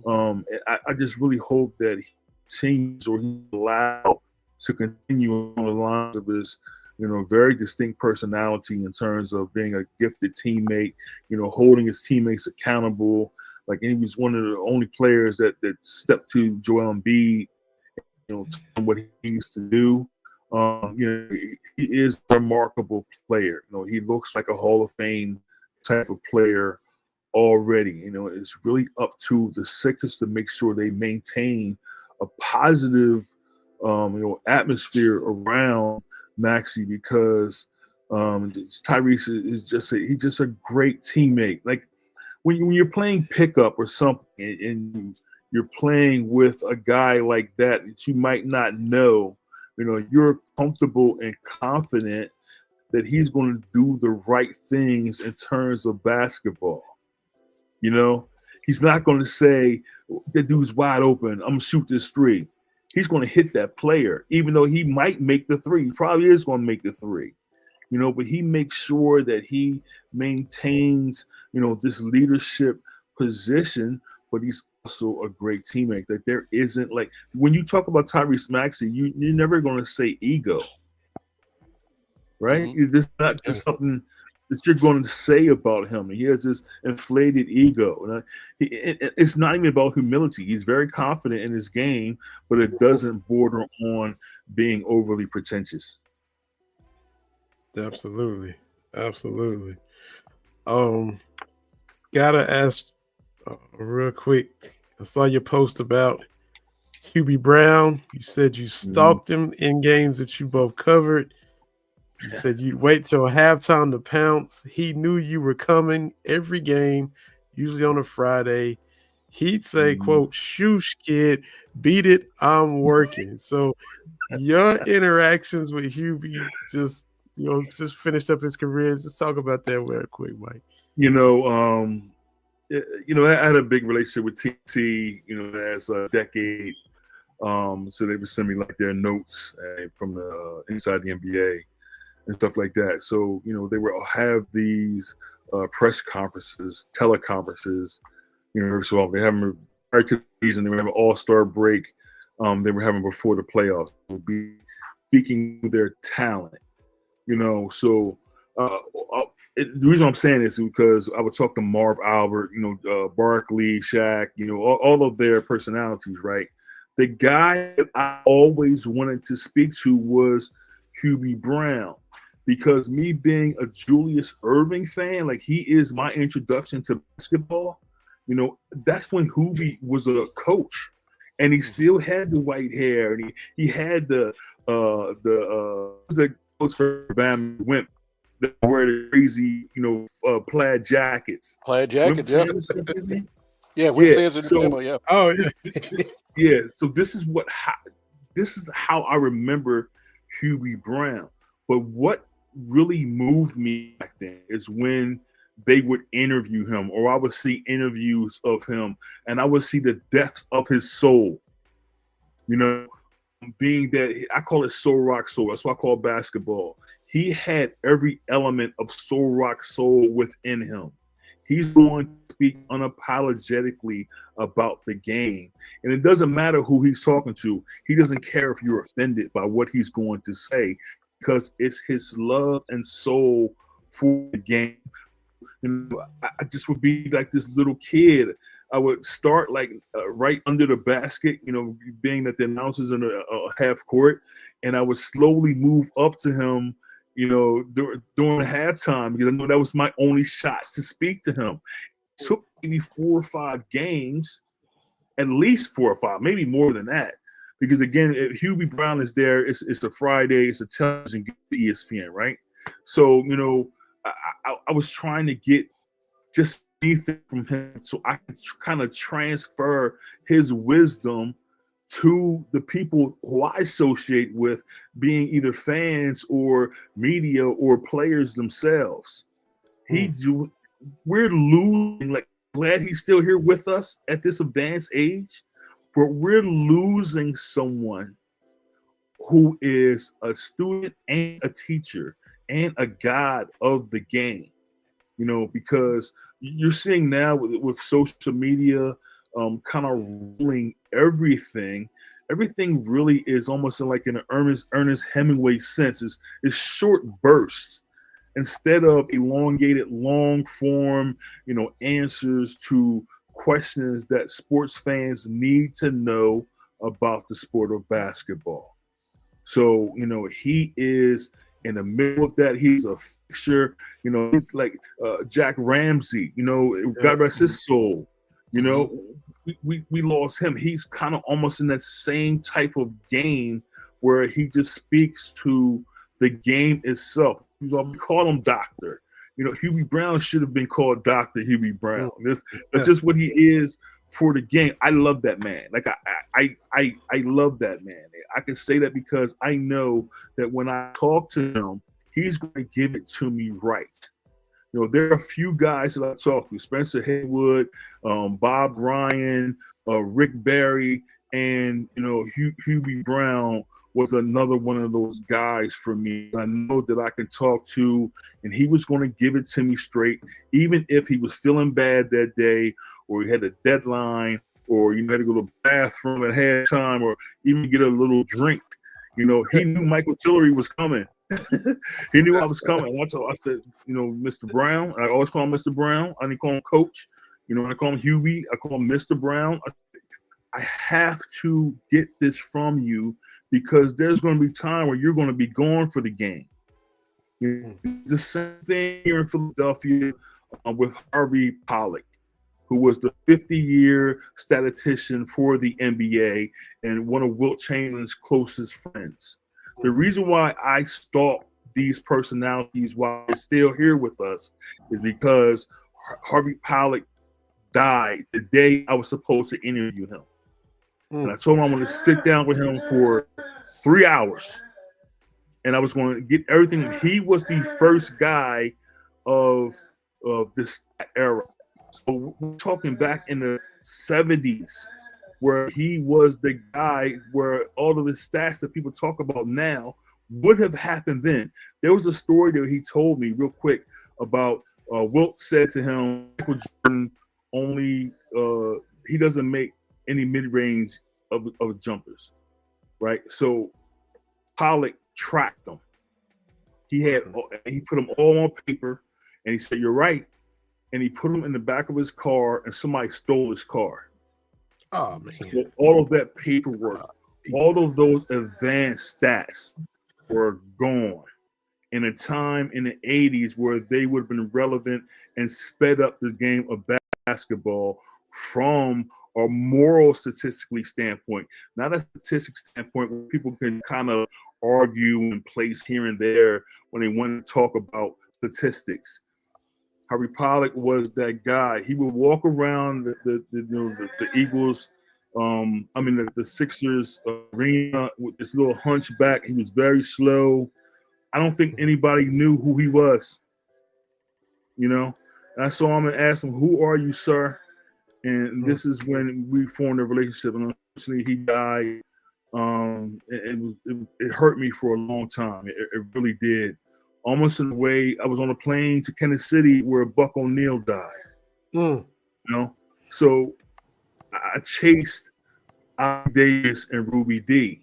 And I just really hope that he continues or he's allowed to continue on the lines of his, you know, very distinct personality in terms of being a gifted teammate, you know, holding his teammates accountable. Like, and he was one of the only players that stepped to Joel Embiid, you know, what he needs to do. You know, he is a remarkable player. You know, he looks like a Hall of Fame type of player already. You know, it's really up to the Sixers to make sure they maintain a positive, you know, atmosphere around Maxey because Tyrese is he's just a great teammate. Like when you're playing pickup or something and you're playing with a guy like that you might not know, you know, you're comfortable and confident that he's going to do the right things in terms of basketball. You know, he's not going to say, that dude's wide open, I'm going to shoot this three. He's going to hit that player, even though he might make the three. He probably is going to make the three. You know, but he makes sure that he maintains, you know, this leadership position, but he's also a great teammate. That there isn't, like, when you talk about Tyrese Maxey, you're never going to say ego, right? It's not just something that you're going to say about him. He has this inflated ego. And it's not even about humility. He's very confident in his game, but it doesn't border on being overly pretentious. Absolutely. Gotta ask real quick. I saw your post about Hubie Brown. You said you stalked him in games that you both covered. You said you'd wait till halftime to pounce. He knew you were coming every game, usually on a Friday. He'd say, quote, "Shoosh, kid, beat it, I'm working." So your interactions with Hubie just finished up his career. Just talk about that real quick, Mike. You know, I had a big relationship with TT, you know, as a decade. So they would send me like their notes from the inside the NBA and stuff like that. So, you know, they would have these press conferences, teleconferences, you know, so they have them prior to the season, they would have an all-star break. They were having before the playoffs. They would be speaking to their talent. You know, so the reason I'm saying this is because I would talk to Marv Albert, you know, Barkley, Shaq, you know, all of their personalities, right? The guy that I always wanted to speak to was Hubie Brown, because me being a Julius Erving fan, like he is my introduction to basketball. You know, that's when Hubie was a coach, and he still had the white hair, and he had the coach for Bam went that wear the crazy, you know, plaid jackets. Plaid jackets, yeah. Yeah, Yeah. Wednesdays in So November. Yeah. Oh yeah. yeah. So this is how I remember Hubie Brown. But what really moved me back then is when they would interview him, or I would see interviews of him, and I would see the depth of his soul. You know, being that I call it soul rock soul. That's what I call basketball. He had every element of soul rock soul within him. He's going to speak unapologetically about the game. And it doesn't matter who he's talking to. He doesn't care if you're offended by what he's going to say because it's his love and soul for the game. You know, I just would be like this little kid. I would start like right under the basket, you know, being that the announcer's in a half court, and I would slowly move up to him, you know, during the halftime because I know that was my only shot to speak to him. It took maybe 4 or 5 games, at least 4 or 5, maybe more than that, because again, if Hubie Brown is there, it's a Friday, it's a television game, ESPN, right? So you know, I was trying to get just anything from him so I can kind of transfer his wisdom to the people who I associate with, being either fans or media or players themselves. We're losing, like, glad he's still here with us at this advanced age, but we're losing someone who is a student and a teacher and a god of the game. You know, because you're seeing now with social media kind of ruling everything. Everything really is almost like in an Ernest Hemingway sense. Is short bursts instead of elongated, long form, you know, answers to questions that sports fans need to know about the sport of basketball. So, you know, he is in the middle of that. He's a fixture, you know, he's like Jack Ramsey, you know, God rest his soul. You know, we lost him. He's kind of almost in that same type of game where he just speaks to the game itself. We call him Doctor. You know, Hubie Brown should have been called Dr. Hubie Brown. That's just what he is for the game. I love that man. Like I love that man. I can say that because I know that when I talk to him, he's going to give it to me right. You know, there are a few guys that I talk to: Spencer Haywood, Bob Ryan, Rick Barry, and you know, Hubie Brown was another one of those guys for me. I know that I can talk to, and he was going to give it to me straight, even if he was feeling bad that day, or he had a deadline, or you had to go to the bathroom at halftime, or even get a little drink. You know, he knew Michael Tillery was coming. He knew I was coming. I said, you know, Mr. Brown. I always call him Mr. Brown. I didn't call him Coach. You know, when I call him Hubie, I call him Mr. Brown. I have to get this from you because there's going to be time where you're going to be gone for the game. You know, the same thing here in Philadelphia with Harvey Pollack, who was the 50-year statistician for the NBA and one of Wilt Chamberlain's closest friends. The reason why I stalk these personalities while they're still here with us is because Harvey Pollack died the day I was supposed to interview him. And I told him I wanted to sit down with him for 3 hours. And I was going to get everything. He was the first guy of this era. So we're talking back in the 70s, where he was the guy where all of the stats that people talk about now would have happened then. There was a story that he told me real quick about Wilt said to him, Michael Jordan only, he doesn't make any mid-range of jumpers, right? So Pollack tracked them. He put them all on paper, and he said, "You're right." And he put them in the back of his car, and somebody stole his car. Oh man! So all of that paperwork, all of those advanced stats were gone in a time in the 80s where they would have been relevant and sped up the game of basketball from a moral statistically standpoint, not a statistics standpoint where people can kind of argue and place here and there when they want to talk about statistics. Harry Pollack was that guy. He would walk around the Eagles, the Sixers arena with this little hunchback. He was very slow. I don't think anybody knew who he was. And I saw him and asked him, "Who are you, sir?" And this is when we formed a relationship. And unfortunately, he died. It hurt me for a long time. It really did. Almost in a way, I was on a plane to Kansas City where Buck O'Neil died. So I chased Al Davis and Ruby D.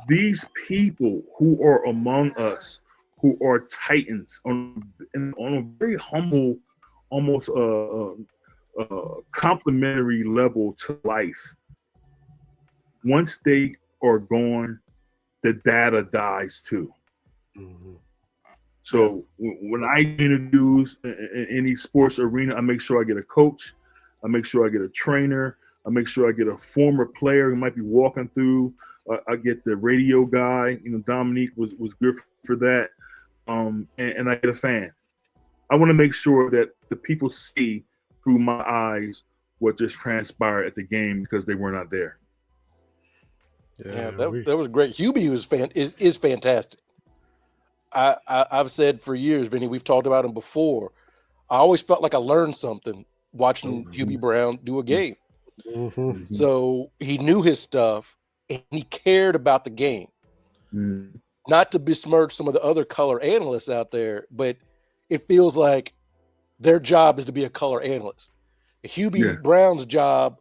These people who are among us, who are titans on a very humble, almost complimentary level to life. Once they are gone, the data dies too. So when I interviews in any sports arena, I make sure I get a coach, I make sure I get a trainer, I make sure I get a former player who might be walking through. I get the radio guy. Dominique was good for that, and I get a fan. I want to make sure that the people see through my eyes what just transpired at the game because they were not there. Yeah, that was great. Hubie is fantastic. I've said for years, Vinny, we've talked about him before. I always felt like I learned something watching Hubie Brown do a game. So he knew his stuff and he cared about the game. Not to besmirch some of the other color analysts out there, but it feels like their job is to be a color analyst. Hubie Brown's job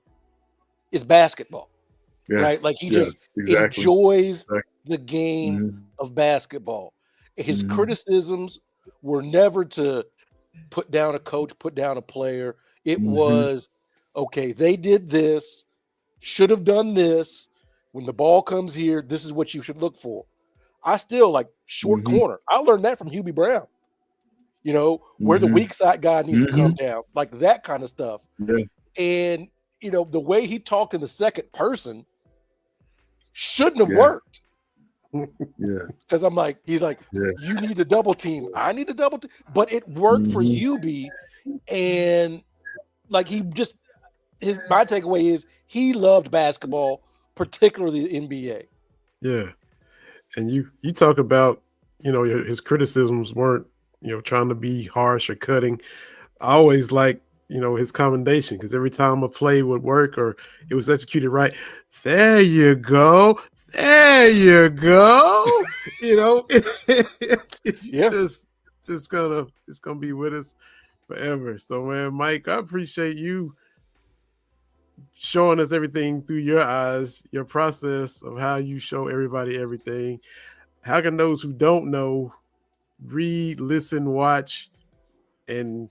is basketball. Right? Like he just enjoys the game of basketball. His criticisms were never to put down a coach, put down a player. It was, okay, they did this, should have done this. When the ball comes here, this is what you should look for. I still like short corner. I learned that from Hubie Brown. Where the weak side guy needs to come down, like that kind of stuff. And, the way he talked in the second person shouldn't have worked. Because he's like, you need to double team. I need to double team. But it worked for Hubie. And like my takeaway is he loved basketball, particularly the NBA. Yeah. And you talk about, his criticisms weren't, trying to be harsh or cutting. I always like, his commendation, because every time a play would work or it was executed right, there you go. There you go. It's gonna be with us forever. So man, Mike, I appreciate you showing us everything through your eyes, your process of how you show everybody everything. How can those who don't know read, listen, watch, and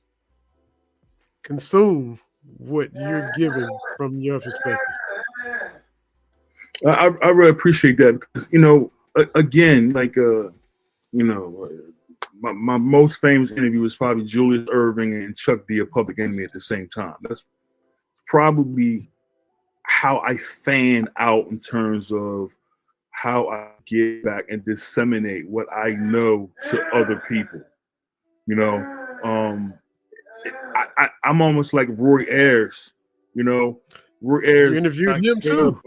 consume what you're giving from your perspective? I really appreciate that because, again, like, my most famous interview was probably Julius Erving and Chuck D, a Public Enemy at the same time. That's probably how I fan out in terms of how I get back and disseminate what I know to other people. I'm almost like Roy Ayers, Roy Ayers. You interviewed him too.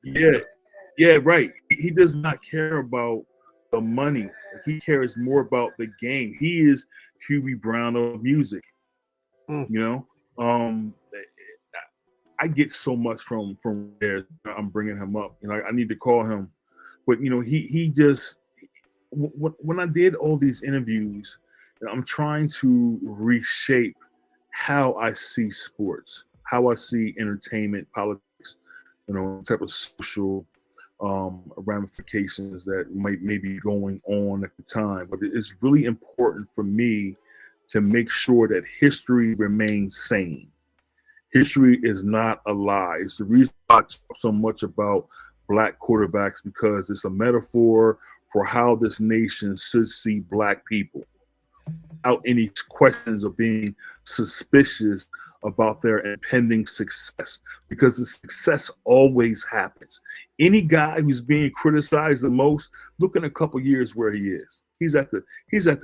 Yeah, right. He does not care about the money. He cares more about the game. He is Hubie Brown of music. I get so much from there. I'm bringing him up. I need to call him, but he just when I did all these interviews, I'm trying to reshape how I see sports, how I see entertainment, politics, type of social ramifications that may be going on at the time. But it's really important for me to make sure that history remains sane. History is not a lie. It's the reason I talk so much about Black quarterbacks, because it's a metaphor for how this nation should see Black people, without any questions of being suspicious about their impending success, because the success always happens. Any guy who's being criticized the most, look in a couple years where he is. He's at the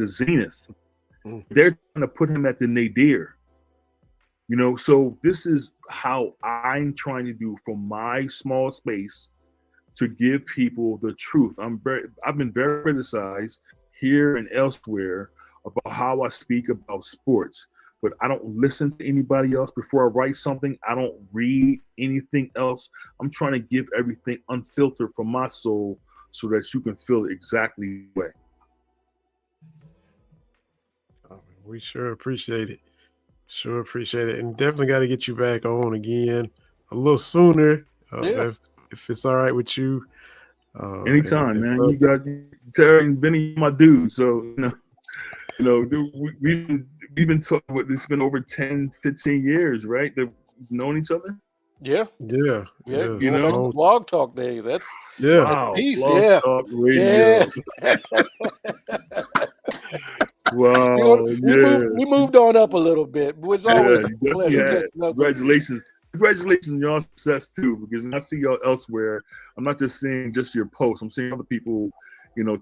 zenith. Mm. They're trying to put him at the nadir. So this is how I'm trying to do from my small space to give people the truth. I've been very criticized here and elsewhere about how I speak about sports, but I don't listen to anybody else before I write something. I don't read anything else. I'm trying to give everything unfiltered from my soul so that you can feel it exactly the way. We sure appreciate it. Sure appreciate it. And definitely got to get you back on again a little sooner Yeah. if it's all right with you. Anytime, man. You got Terry and Benny, my dude. So, dude, we've been talking with this. It's been over 10, 15 years, right? That we've known each other. Yeah. Going back to the blog talk days. That's wow. Peace, Blog Talk Radio. Yeah. Wow. We moved on up a little bit, but it's always a pleasure. Congratulations. Congratulations on your success too, because I see y'all elsewhere. I'm not just seeing just your posts. I'm seeing other people,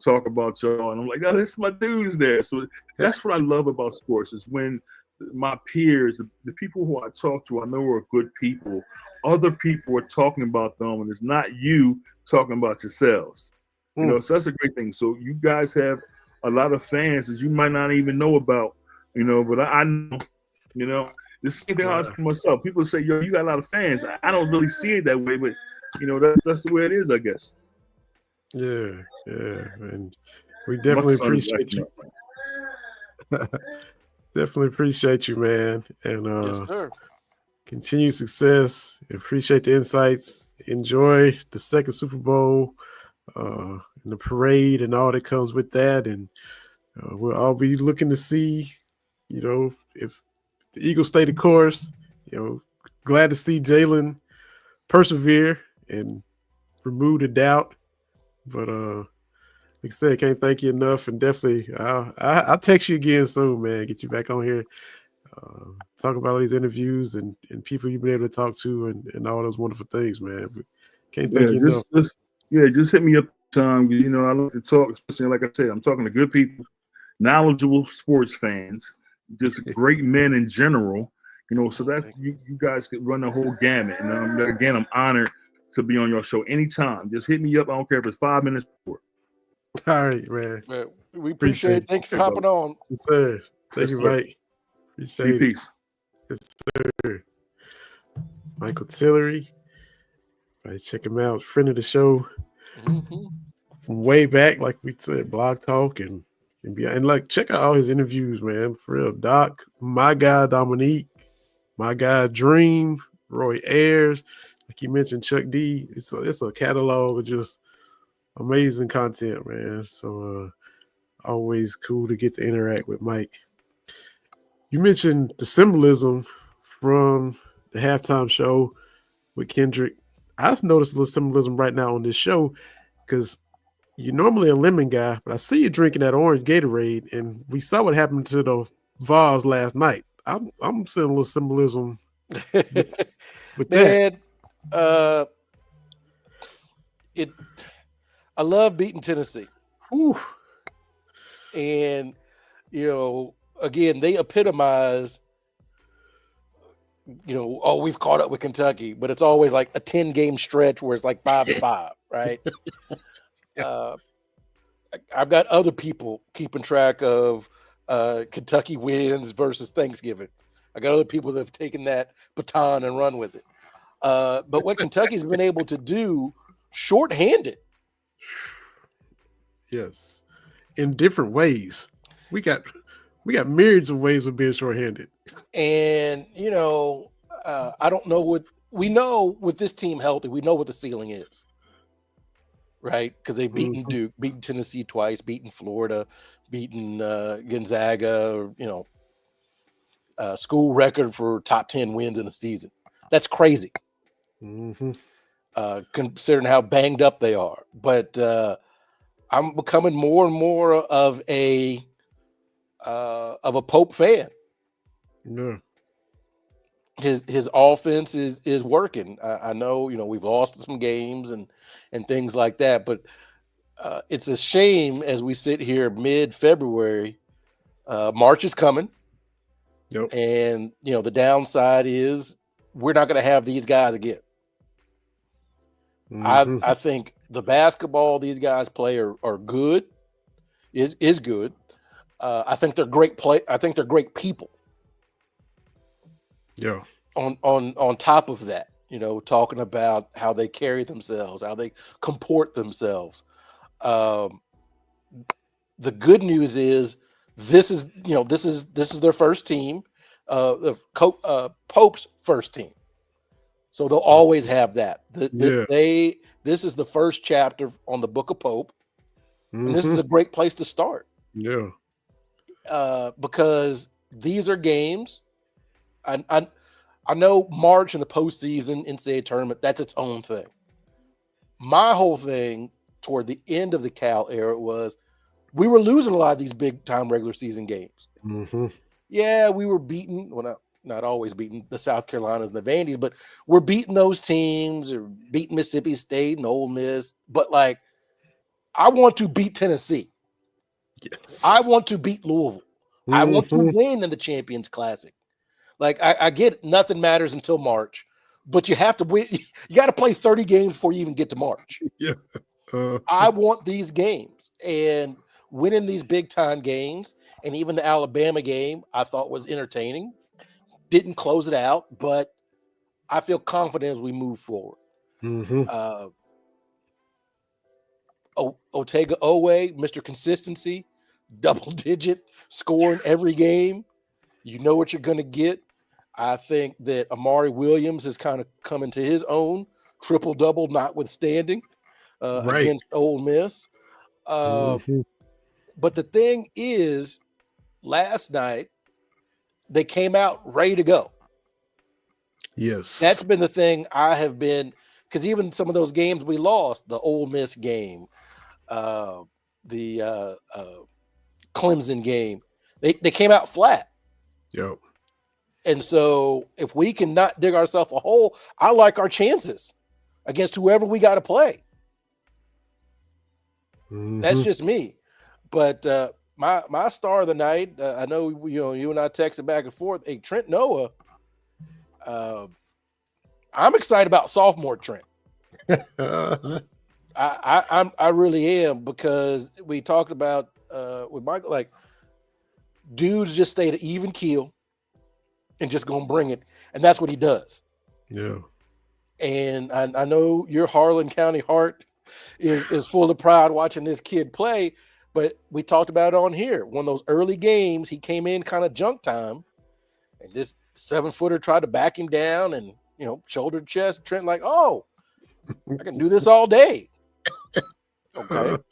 talk about y'all, and I'm like, oh, this my dudes there. So that's what I love about sports is when my peers, the people who I talk to, I know are good people. Other people are talking about them, and it's not you talking about yourselves. So that's a great thing. So you guys have a lot of fans that you might not even know about, but I know, the same thing I ask myself. People say, yo, you got a lot of fans. I don't really see it that way, but that's the way it is, I guess. Yeah. And we definitely appreciate you. Definitely appreciate you, man. And yes, sir. Continued success. Appreciate the insights. Enjoy the second Super Bowl. And the parade and all that comes with that, and we'll all be looking to see, if the Eagles stay the course. Glad to see Jalen persevere and remove the doubt. But like I said, can't thank you enough, and definitely I'll text you again soon, man. Get you back on here, talk about all these interviews and people you've been able to talk to, and all those wonderful things, man. But can't thank you enough. Just hit me up time. I like to talk, especially like I said, I'm talking to good people, knowledgeable sports fans, just great men in general. So that's you guys could run the whole gamut. And again, I'm honored to be on your show anytime. Just hit me up. I don't care if it's 5 minutes before. All right, man. We appreciate it. Thank you for hopping on. Yes, sir. Thank you, Mike. Appreciate it. Peace. Yes, sir. Michael Tillery. Check him out. Friend of the show. Mm-hmm. From way back, like we said, Blog Talk and beyond. And check out all his interviews, man. For real. Doc, my guy Dominique, my guy Dream, Roy Ayers, like you mentioned, Chuck D. It's a catalog of just amazing content, man. So always cool to get to interact with Mike. You mentioned the symbolism from the halftime show with Kendrick. I've noticed a little symbolism right now on this show because you're normally a lemon guy, but I see you drinking that orange Gatorade, and we saw what happened to the Vols last night. I'm seeing a little symbolism with that. I love beating Tennessee. Whew. And, again, they epitomize, we've caught up with Kentucky, but it's always like a 10-game stretch where it's like 5-5, right? I've got other people keeping track of Kentucky wins versus Thanksgiving. I got other people that have taken that baton and run with it. But what Kentucky's been able to do shorthanded. Yes. In different ways. We got myriads of ways of being shorthanded. And, I don't know what we know with this team healthy. We know what the ceiling is. Right? Because they've beaten Duke, beaten Tennessee twice, beaten Florida, beaten Gonzaga, school record for top 10 wins in a season. That's crazy. Mm-hmm. Considering how banged up they are. But I'm becoming more and more of a Pope fan. Yeah. His offense is working. I know, we've lost some games and things like that, but it's a shame as we sit here mid-February March is coming. Yep. And, the downside is we're not going to have these guys again. Mhm. I think the basketball these guys play are good, is good. I think they're great I think they're great people. Yeah. On top of that, talking about how they carry themselves, how they comport themselves. The good news is this is their first team, Pope's first team. So they'll always have that. Yeah. This is the first chapter on the Book of Pope, and this is Mhm. a great place to start. Yeah. Because these are games. I know March and the postseason NCAA tournament, that's its own thing. My whole thing toward the end of the Cal era was we were losing a lot of these big time regular season games. Mhm. Yeah, we were beating, well, not always beating the South Carolinas and the Vandy's, but we're beating those teams, or beating Mississippi State and Ole Miss. But like, I want to beat Tennessee. Yes. I want to beat Louisville. I want to Mhm. win in the Champions Classic. Like, I get it, nothing matters until March, but you have to win. You got to play 30 games before you even get to March. Yeah. I want these games, and winning these big time games, and even the Alabama game I thought was entertaining. Didn't close it out, but I feel confident as we move forward. Mhm. Otega Owe, Mr. Consistency, double digit scoring every game. You know what you're going to get. I think that Amari Williams has kind of come into his own, triple double notwithstanding, Right. against Ole Miss. Mhm. But the thing is, last night they came out ready to go. Yes. That's been the thing I have been, because even some of those games we lost, the Ole Miss game, the Clemson game, they came out flat. Yep. And so if we can not dig ourselves a hole, I like our chances against whoever we got to play. That's Mhm. just me. But my star of the night, I know you and I texted back and forth. Hey, Trent Noah, I'm excited about sophomore Trent. I really am, because we talked about with Michael, like, dudes just stay at even keel and just gonna bring it, and that's what he does. Yeah. And I know your Harlan County heart is full of pride watching this kid play, but we talked about it on here. One of those early games, he came in kind of junk time, and this 7-footer tried to back him down, and shoulder to chest. Trent like, oh, I can do this all day. Okay.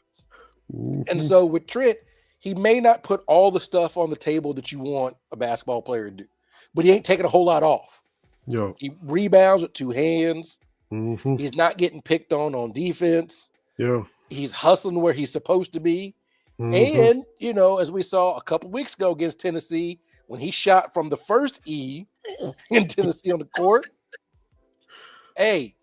And Mhm. so with Trent, he may not put all the stuff on the table that you want a basketball player to do, but he ain't taking a whole lot off. Yo. He rebounds with two hands. Mhm. He's not getting picked on defense. Yeah. He's hustling where he's supposed to be. Mhm. And, as we saw a couple weeks ago against Tennessee, when he shot from the first E in Tennessee on the court, hey,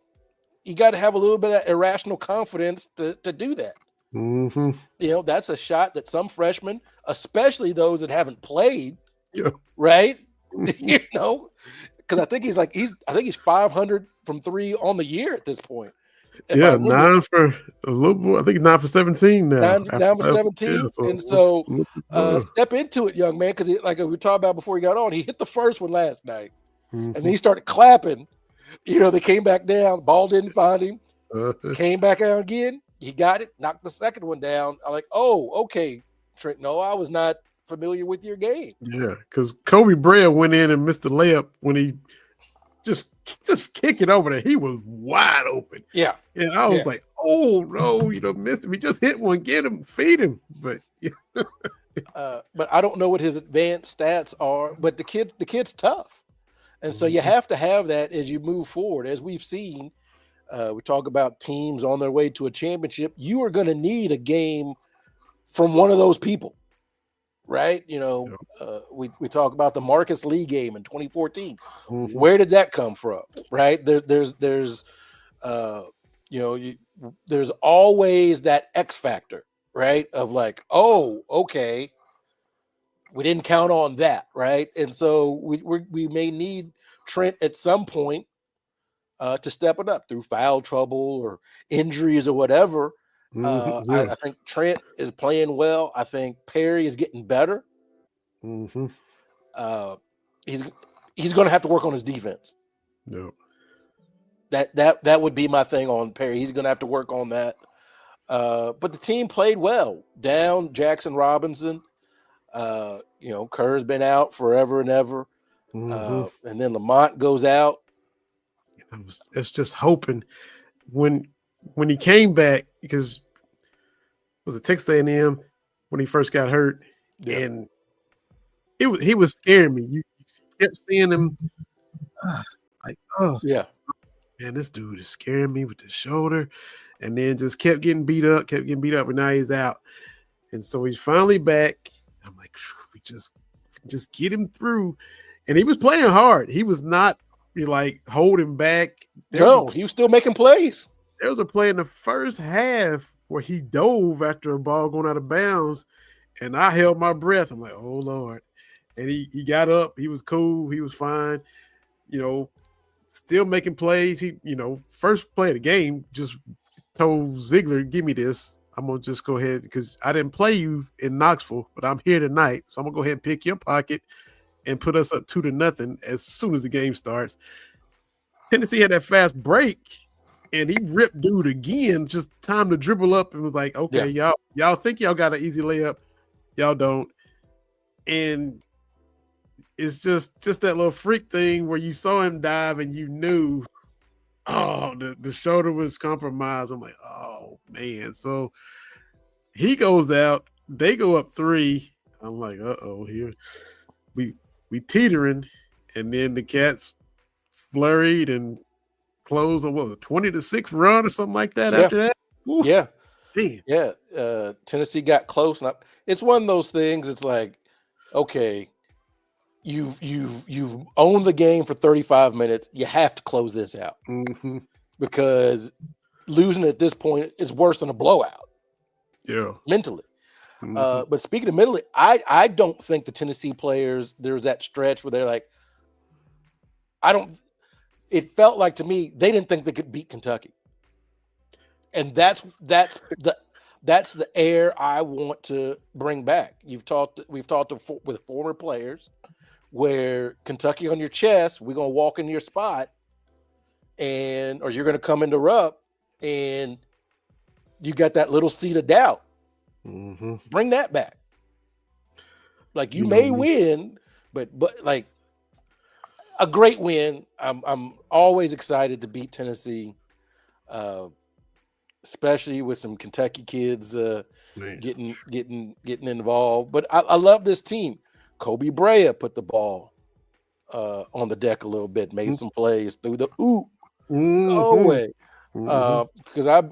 you got to have a little bit of irrational confidence to do that. Mhm. That's a shot that some freshmen, especially those that haven't played, Yeah. right? Because I think he's 500 from three on the year at this point. If I Yeah, remember, 9 for a little more. I think 9 for 17 now. down for 17. Yeah, so And so a little bit more. step into it, young man, because like we talked about before he got on, he hit the first one last night, and then Mhm. he started clapping. They came back down, ball didn't find him, came back out again. He got it, knocked the second one down. I'm like, oh, okay, Trent. No, I was not familiar with your game. Yeah, because Kobe Bryant went in and missed the layup when he just kick it over there. He was wide open. Yeah. And I was Yeah. like, oh no, missed him. He just hit one, get him, feed him. But yeah. But I don't know what his advanced stats are. But the kid's tough, and so you have to have that as you move forward. As we've seen, we talk about teams on their way to a championship. You are going to need a game from one of those people, right? We talk about the Marcus Lee game in 2014. Mhm. Where did that come from, right? There's there's always that X factor, right? Of like, oh, okay, We didn't count on that, right? And so we may need Trent at some point to step it up through foul trouble or injuries or whatever. Yeah. I think Trent is playing well. I think Perry is getting better. Mm-hmm. He's going to have to work on his defense. No. That would be my thing on Perry. He's going to have to work on that. But the team played well. Down Jackson Robinson. Kerr's been out forever and ever. Mm-hmm. And then Lamont goes out. I was just hoping when he came back, because it was a Texas A&M when he first got hurt, and he was scaring me. You kept seeing him like, oh yeah, man, this dude is scaring me with the shoulder, and then just kept getting beat up, and now he's out, and so he's finally back. I'm like, we just get him through, and he was playing hard. He was not like holding back. He was still making plays. There was a play in the first half where he dove after a ball going out of bounds, and I held my breath. I'm like, oh Lord. And he got up, he was cool, he was fine, still making plays. He, first play of the game, just told Ziegler, give me this. I'm gonna just go ahead, because I didn't play you in Knoxville, but I'm here tonight. So I'm gonna go ahead and pick your pocket and put us up 2-0 as soon as the game starts. Tennessee had that fast break, and he ripped dude again. Just time to dribble up, and was like, okay, y'all think y'all got an easy layup, y'all don't. And it's just that little freak thing where you saw him dive and you knew, the shoulder was compromised. I'm like, oh man. So he goes out, they go up 3. I'm like, here we teetering, and then the Cats flurried and closed on what was it, 20-6 run or something like that after that. Ooh, yeah. Man. Yeah. Tennessee got close. And it's one of those things. It's like, okay, you've owned the game for 35 minutes. You have to close this out, because losing at this point is worse than a blowout. Yeah, mentally. But speaking of mentally, I don't think the Tennessee players, there's that stretch where they're like, it felt like to me they didn't think they could beat Kentucky, and that's the air I want to bring back. We've talked with former players where Kentucky on your chest, we're gonna walk into your spot, or you're gonna come interrupt, and you got that little seed of doubt. Bring that back. Like you may win, but like a great win. I'm always excited to beat Tennessee, especially with some Kentucky kids getting involved. But I love this team. Kobe Brea put the ball on the deck a little bit, made some plays through the no way, because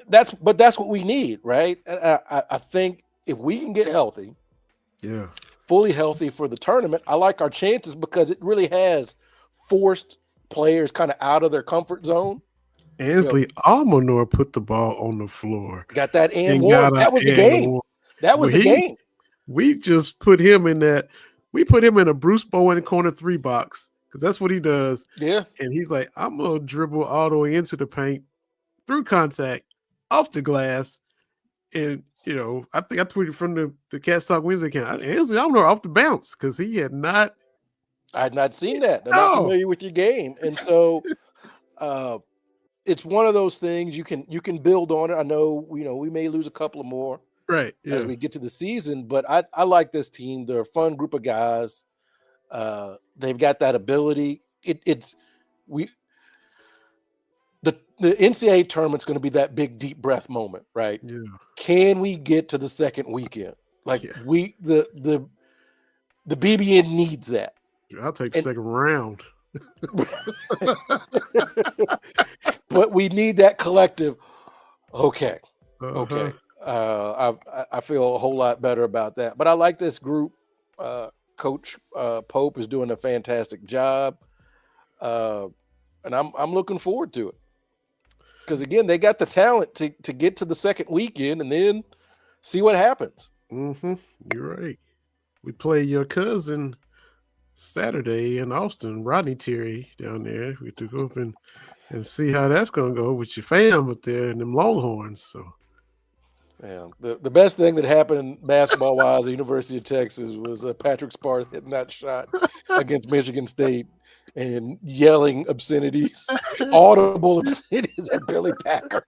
that's what we need, right? And I think if we can get healthy, fully healthy for the tournament, I like our chances, because it really has forced players kind of out of their comfort zone. Ansley Almanor put the ball on the floor. Got that and one. That was the game. That was the game. We just put him in that. We put him in a Bruce Bowen corner 3 box, because that's what he does. Yeah. And he's like, I'm going to dribble all the way into the paint, through contact, off the glass. And, I think I tweeted from the Cats Talk Wednesday account, Ansley Almanor off the bounce, because he had not. I had not seen that. I'm not familiar with your game. And so it's one of those things you can build on it. I know, we may lose a couple of more as we get to the season, but I like this team. They're a fun group of guys. They've got that ability. The NCAA tournament's going to be that big deep breath moment, right? Yeah. Can we get to the second weekend? The BBN needs that. I'll take the second round. But we need that collective. Okay. Okay. I feel a whole lot better about that. But I like this group. Coach Pope is doing a fantastic job. And I'm looking forward to it. Because again, they got the talent to get to the second weekend and then see what happens. You're right. we play your cousin Saturday in Austin, Rodney Terry down there. We to go up and see how that's gonna go with your fam up there and them Longhorns. So Yeah, the best thing that happened basketball wise at the University of Texas was Patrick Sparks hitting that shot against Michigan State and yelling obscenities, audible obscenities at Billy Packer.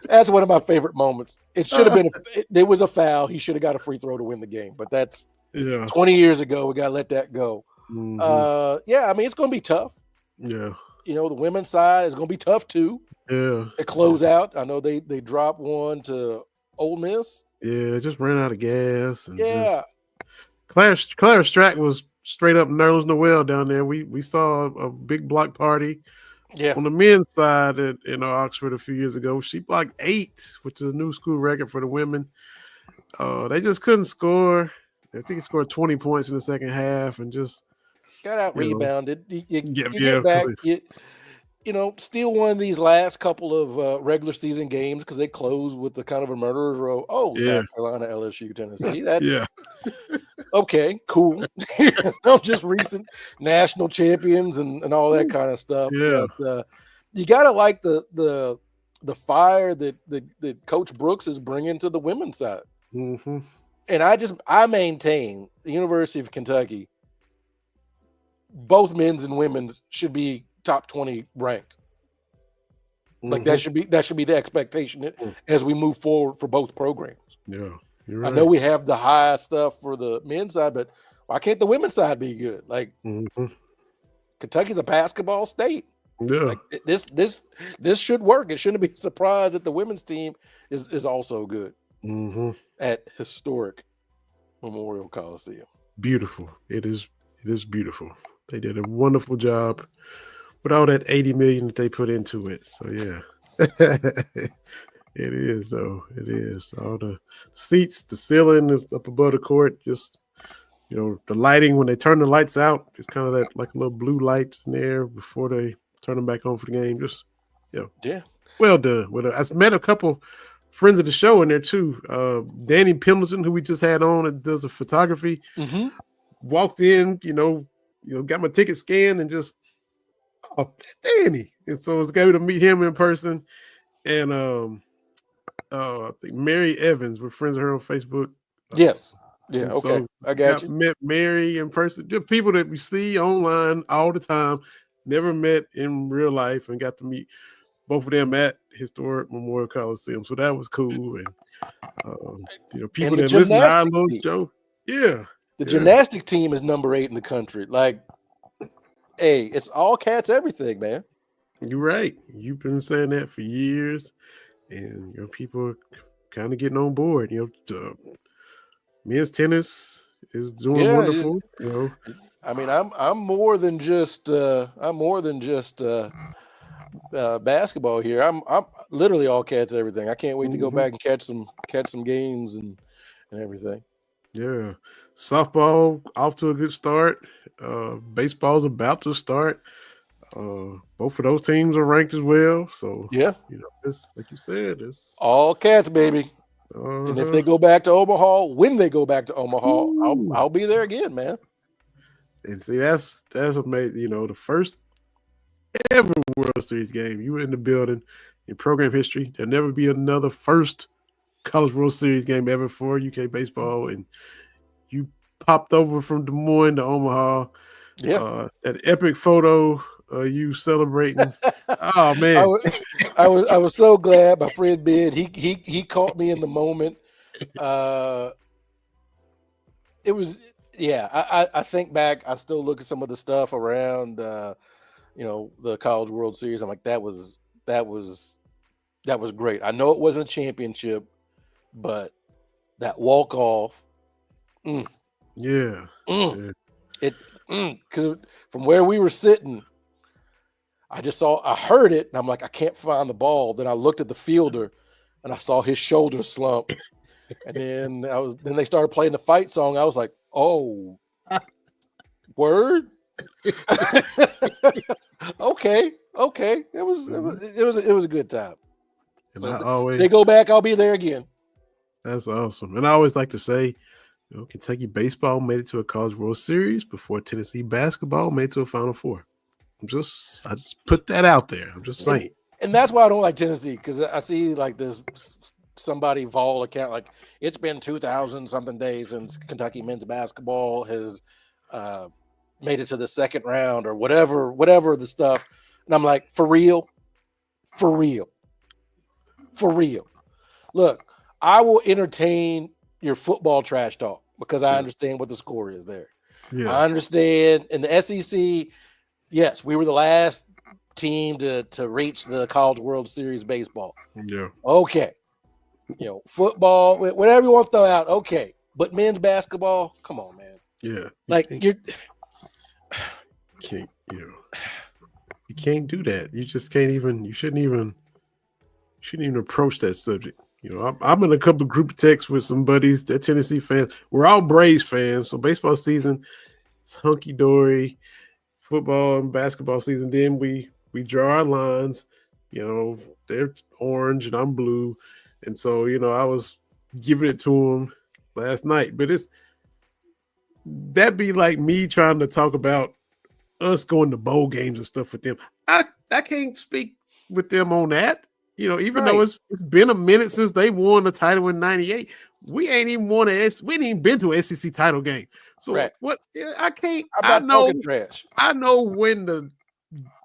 That's one of my favorite moments. It should have been there was a foul. He should have got a free throw to win the game, but that's 20 years ago. We got to let that go. Mhm. Yeah, I mean, it's going to be tough. Yeah. You know, the women's side is going to be tough too. Yeah. To close out. I know they dropped one to Ole Miss. Yeah, just ran out of gas. And Yeah. Claire Strack was straight up nerves Noel down there. We saw a big block party. Yeah. On the men's side in Oxford a few years ago. She blocked 8, which is a new school record for the women. They just couldn't score. I think he scored 20 points in the second half and just got out rebounded. You get back. You know, still one of these last couple of regular season games because they closed with the kind of a murderer's row. Oh, South Carolina, LSU, Tennessee. That's okay, cool. No, just recent national champions and all that kind of stuff. Yeah. But, you gotta like the fire that Coach Brooks is bringing to the women's side. Mm-hmm. And I maintain the University of Kentucky, both men's and women's should be top 20 ranked. Like that should be the expectation as we move forward for both programs. Yeah, you're right. I know we have the high stuff for the men's side, but why can't the women's side be good? Like Kentucky's a basketball state. Yeah, like this should work. It shouldn't be a surprise that the women's team is also good at historic Memorial Coliseum. Beautiful. It is beautiful. They did a wonderful job with all that $80 million that they put into it. So yeah, it is though. It is all the seats, the ceiling up above the court. Just the lighting when they turn the lights out, it's kind of that like little blue lights in there before they turn them back on for the game. Just yeah, well done. I met a couple friends of the show in there too. Danny Pendleton, who we just had on, and does a photography. Walked in, got my ticket scanned and just. Oh, Danny. And so it's good to meet him in person. And I think Mary Evans, we're friends with her on Facebook. Yes. Yeah, okay. So I got you. Met Mary in person. Just people that we see online all the time, never met in real life, and got to meet both of them at historic Memorial Coliseum. So that was cool. And people that listen to our little show. Yeah. The gymnastic team is number 8 in the country. Like, hey, it's all cats, everything, man. You're right. You've been saying that for years, and people are kind of getting on board. Men's tennis is doing wonderful. I mean, I'm more than just basketball here. I'm literally all cats, everything. I can't wait to go back and catch some games and everything. Yeah, softball off to a good start. Baseball's about to start. Both of those teams are ranked as well. So it's like you said, it's all cats, baby. And if they go back to Omaha, when they go back to Omaha, I'll be there again, man. And see, that's amazing. The first ever World Series game. You were in the building in program history. There'll never be another first College World Series game ever for UK baseball, and you popped over from Des Moines to Omaha. Yeah, that epic photo, you celebrating. Oh man, I was so glad. My friend Ben, he caught me in the moment. It was I think back. I still look at some of the stuff around the College World Series. I'm like, that was great. I know it wasn't a championship, but that walk off. Yeah. Because from where we were sitting, I heard it, and I'm like, I can't find the ball. Then I looked at the fielder, and I saw his shoulder slump. And then they started playing the fight song. I was like, oh, word. Okay. It was a good time. And so they go back, I'll be there again. That's awesome. And I always like to say, Kentucky baseball made it to a College World Series before Tennessee basketball made it to a Final Four. I just put that out there. I'm just saying. And that's why I don't like Tennessee, because I see like this somebody Vol account, like it's been 2,000 something days since Kentucky men's basketball has made it to the second round or whatever the stuff. And I'm like, for real. Look, I will entertain your football trash talk because I understand what the score is there. Yeah. I understand. In the SEC, yes, we were the last team to reach the College World Series baseball. Yeah. Okay. Football, whatever you want to throw out, okay. But men's basketball, come on, man. Yeah. You can't do that. You just can't even, you shouldn't even approach that subject. I'm in a couple of group texts with some buddies, they're Tennessee fans. We're all Braves fans. So baseball season, it's hunky-dory. Football and basketball season, then we draw our lines. They're orange and I'm blue. And so, I was giving it to them last night. But that'd be like me trying to talk about us going to bowl games and stuff with them. I can't speak with them on that. Even though it's been a minute since they won the title in '98, we ain't even been to an SEC title game. So what? I can't. I'm not talking trash. I know when to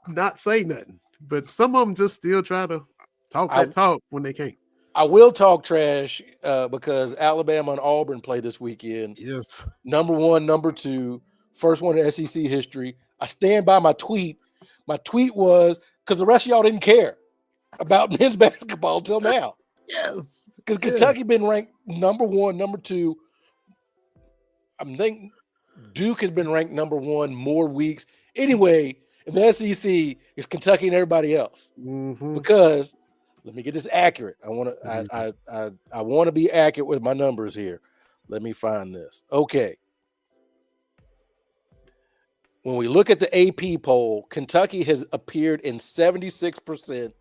not say nothing, but some of them just still try to talk that talk when they can't. I will talk trash because Alabama and Auburn play this weekend. Yes. Number 1, number 2, first one in SEC history. I stand by my tweet. My tweet was because the rest of y'all didn't care about men's basketball till now. Yes. Because Kentucky been ranked number 1, number 2. I'm thinking Duke has been ranked number 1 more weeks. Anyway, in the SEC, it's Kentucky and everybody else. Mm-hmm. Because let me get this accurate. I want to be accurate with my numbers here. Let me find this. Okay. When we look at the AP poll, Kentucky has appeared in 76%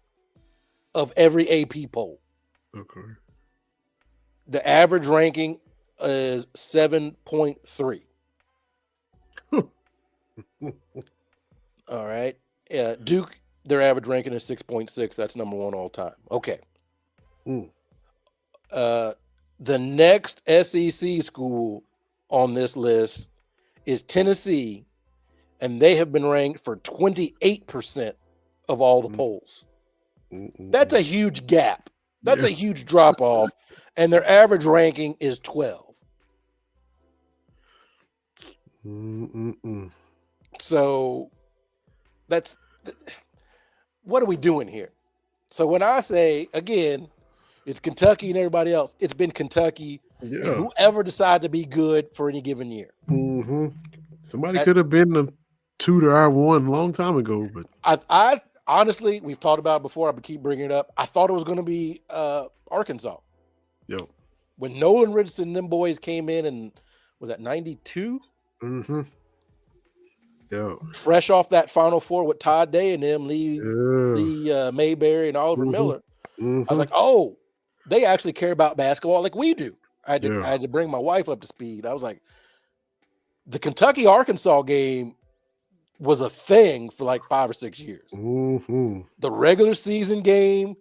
of every AP poll. Okay. The average ranking is 7.3. All right. Duke, their average ranking is 6.6. That's number 1 all time. Okay. The next SEC school on this list is Tennessee, and they have been ranked for 28% of all the polls. That's a huge gap. That's a huge drop off, and their average ranking is 12. So what are we doing here? So when I say, again, it's Kentucky and everybody else, it's been Kentucky and whoever decided to be good for any given year. Mm-hmm. Somebody could have been a 2 to our 1 a long time ago, but I honestly, we've talked about it before. I keep bringing it up. I thought it was going to be Arkansas. Yep. When Nolan Richardson and them boys came in, and was that 92? Mm-hmm. Yeah. Fresh off that Final Four with Todd Day and them, Lee Mayberry and Oliver Miller. I was like, oh, they actually care about basketball like we do. I had to bring my wife up to speed. I was like, the Kentucky-Arkansas game was a thing for like 5 or 6 years. Mm-hmm. The regular season game,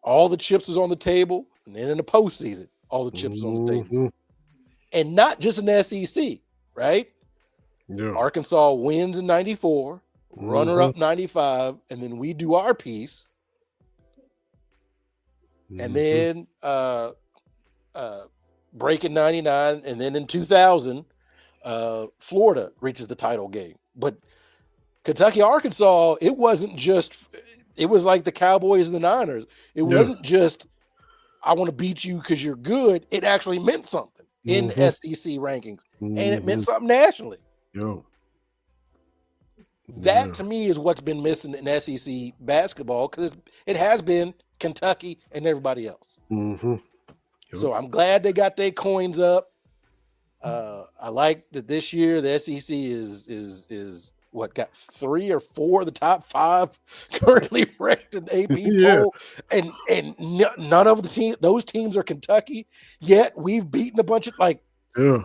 all the chips was on the table, and then in the postseason, all the chips was on the table. And not just in the SEC, right? Yeah. Arkansas wins in 94, runner-up 95, and then we do our piece. And then break in 99, and then in 2000, Florida reaches the title game. But Kentucky, Arkansas, it was like the Cowboys and the Niners. It wasn't just, I want to beat you because you're good. It actually meant something in SEC rankings, and it meant something nationally. That to me is what's been missing in SEC basketball, because it has been Kentucky and everybody else. So I'm glad they got their coins up. I like that this year the SEC is what, got 3 or 4 of the top 5 currently ranked in AP poll, and none of those teams are Kentucky. Yet we've beaten a bunch of, like, Yeah.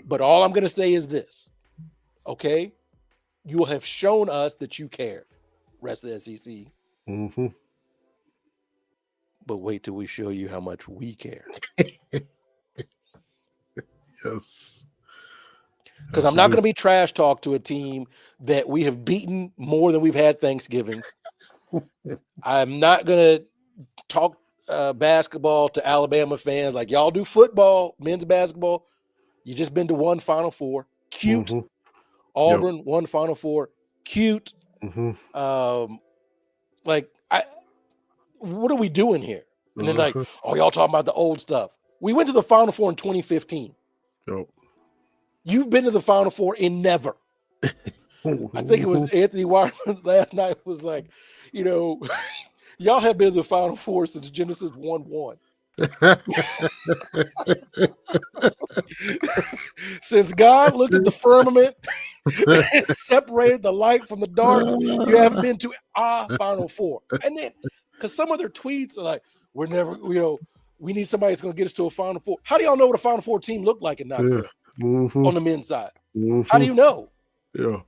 But all I'm going to say is this, okay? You have shown us that you care, rest of the SEC. Mm-hmm. But wait till we show you how much we care. Yes. Because I'm not going to be trash talk to a team that we have beaten more than we've had Thanksgivings. I'm not going to talk basketball to Alabama fans like y'all do football, men's basketball. You just been to one Final Four. Cute. Mm-hmm. Auburn, one Final Four. Cute. Mm-hmm. What are we doing here? And then like, oh, y'all talking about the old stuff. We went to the Final Four in 2015. Yep. You've been to the Final Four in never. I think it was Anthony Wireman last night was like, y'all have been to the Final Four since Genesis 1-1. Since God looked at the firmament and separated the light from the dark, you haven't been to our Final Four. And then, because some of their tweets are like, we're never, we need somebody that's going to get us to a Final Four. How do y'all know what a Final Four team looked like in Knoxville on the men's side? How do you know? Yeah.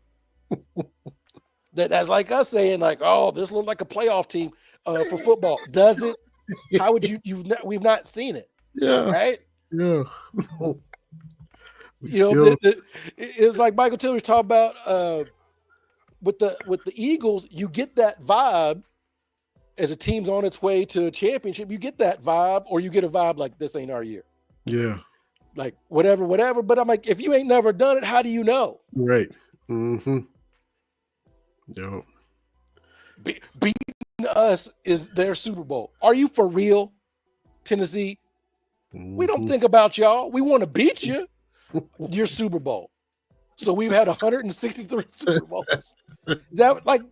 That's like us saying like, oh, this looks like a playoff team for football. Does it? How would we've not seen it. Yeah. Right? Yeah. It's like Michael Tillery talked about with the Eagles, you get that vibe as a team's on its way to a championship. You get that vibe, or you get a vibe like this ain't our year. Yeah. Like whatever. But I'm like, if you ain't never done it, how do you know? Right. Mm-hmm. Yep. Beating us is their Super Bowl. Are you for real, Tennessee? Mm-hmm. We don't think about y'all. We want to beat you. Your Super Bowl. So we've had 163 Super Bowls. Is that like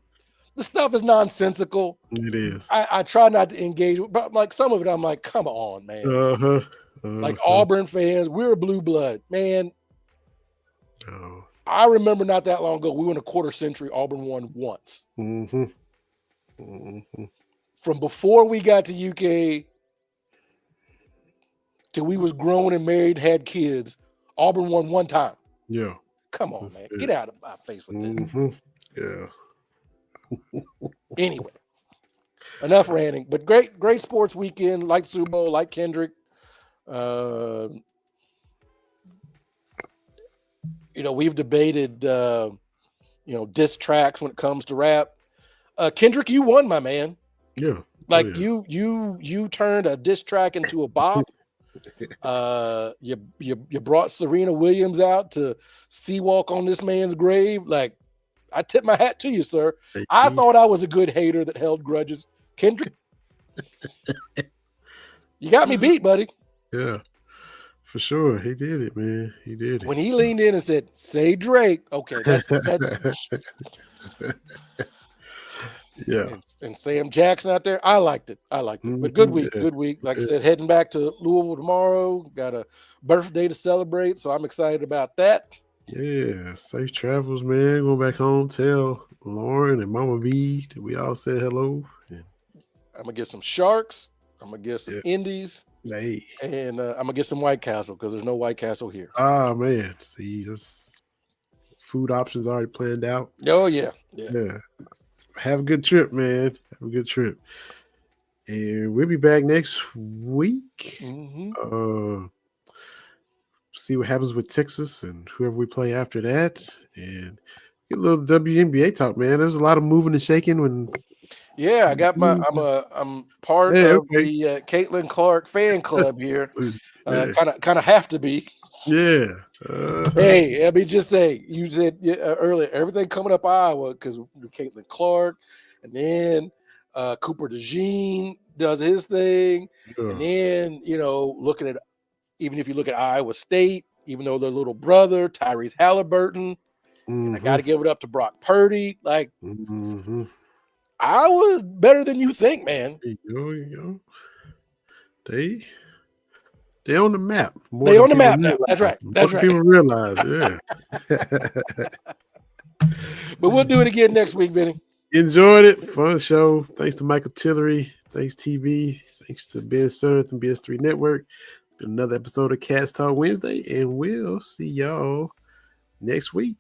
the stuff is nonsensical? It is. I try not to engage, but like some of it, I'm like, come on, man. Like Auburn fans, we're blue blood, man. Oh. I remember not that long ago, we went a quarter century. Auburn won once. Mm-hmm. Mm-hmm. From before we got to UK till we was grown and married, had kids, Auburn won one time. Yeah. Come on, man. Get out of my face with this. Yeah. Anyway, enough ranting. But great sports weekend. Like Super Bowl, like Kendrick. We've debated, diss tracks when it comes to rap. Kendrick, you won, my man. Yeah. Like you turned a diss track into a bop. You brought Serena Williams out to sea walk on this man's grave. Like, I tip my hat to you, sir. I thought I was a good hater that held grudges. Kendrick, you got me beat, buddy. Yeah, for sure. He did it, man. He did it. When he leaned in and said, "Say Drake," okay, that's yeah. And Sam Jackson out there, I liked it. But good week, good week. Like I said, heading back to Louisville tomorrow. Got a birthday to celebrate, so I'm excited about that. Yeah, safe travels, man. Go back home, tell Lauren and Mama B that we all said hello. Yeah. I'm gonna get some Sharks. I'm gonna get some Indies. Hey. And I'm gonna get some White Castle because there's no White Castle here. Ah, man. See, this food options already planned out. Oh yeah. Have a good trip, man. Have a good trip. And we'll be back next week. Mm-hmm. See what happens with Texas and whoever we play after that. And get a little WNBA talk, man. There's a lot of moving and shaking when. Yeah, I got I'm part of the Caitlin Clark fan club here. Kind of have to be. Yeah. Hey, let me just say, you said earlier, everything coming up Iowa because Caitlin Clark, and then Cooper DeJean does his thing, and then looking at, even if you look at Iowa State, even though their little brother Tyrese Halliburton, and I got to give it up to Brock Purdy, like. Mm-hmm. Iowa better than you think, man. There you go. They on the map. They on the map now. That's right. That's right. People realize, yeah. But we'll do it again next week, Vinny. Enjoyed it. Fun show. Thanks to Michael Tillery. Thanks, TV. Thanks to Ben Surth and BS3 Network. another episode of Cats Talk Wednesday, and we'll see y'all next week.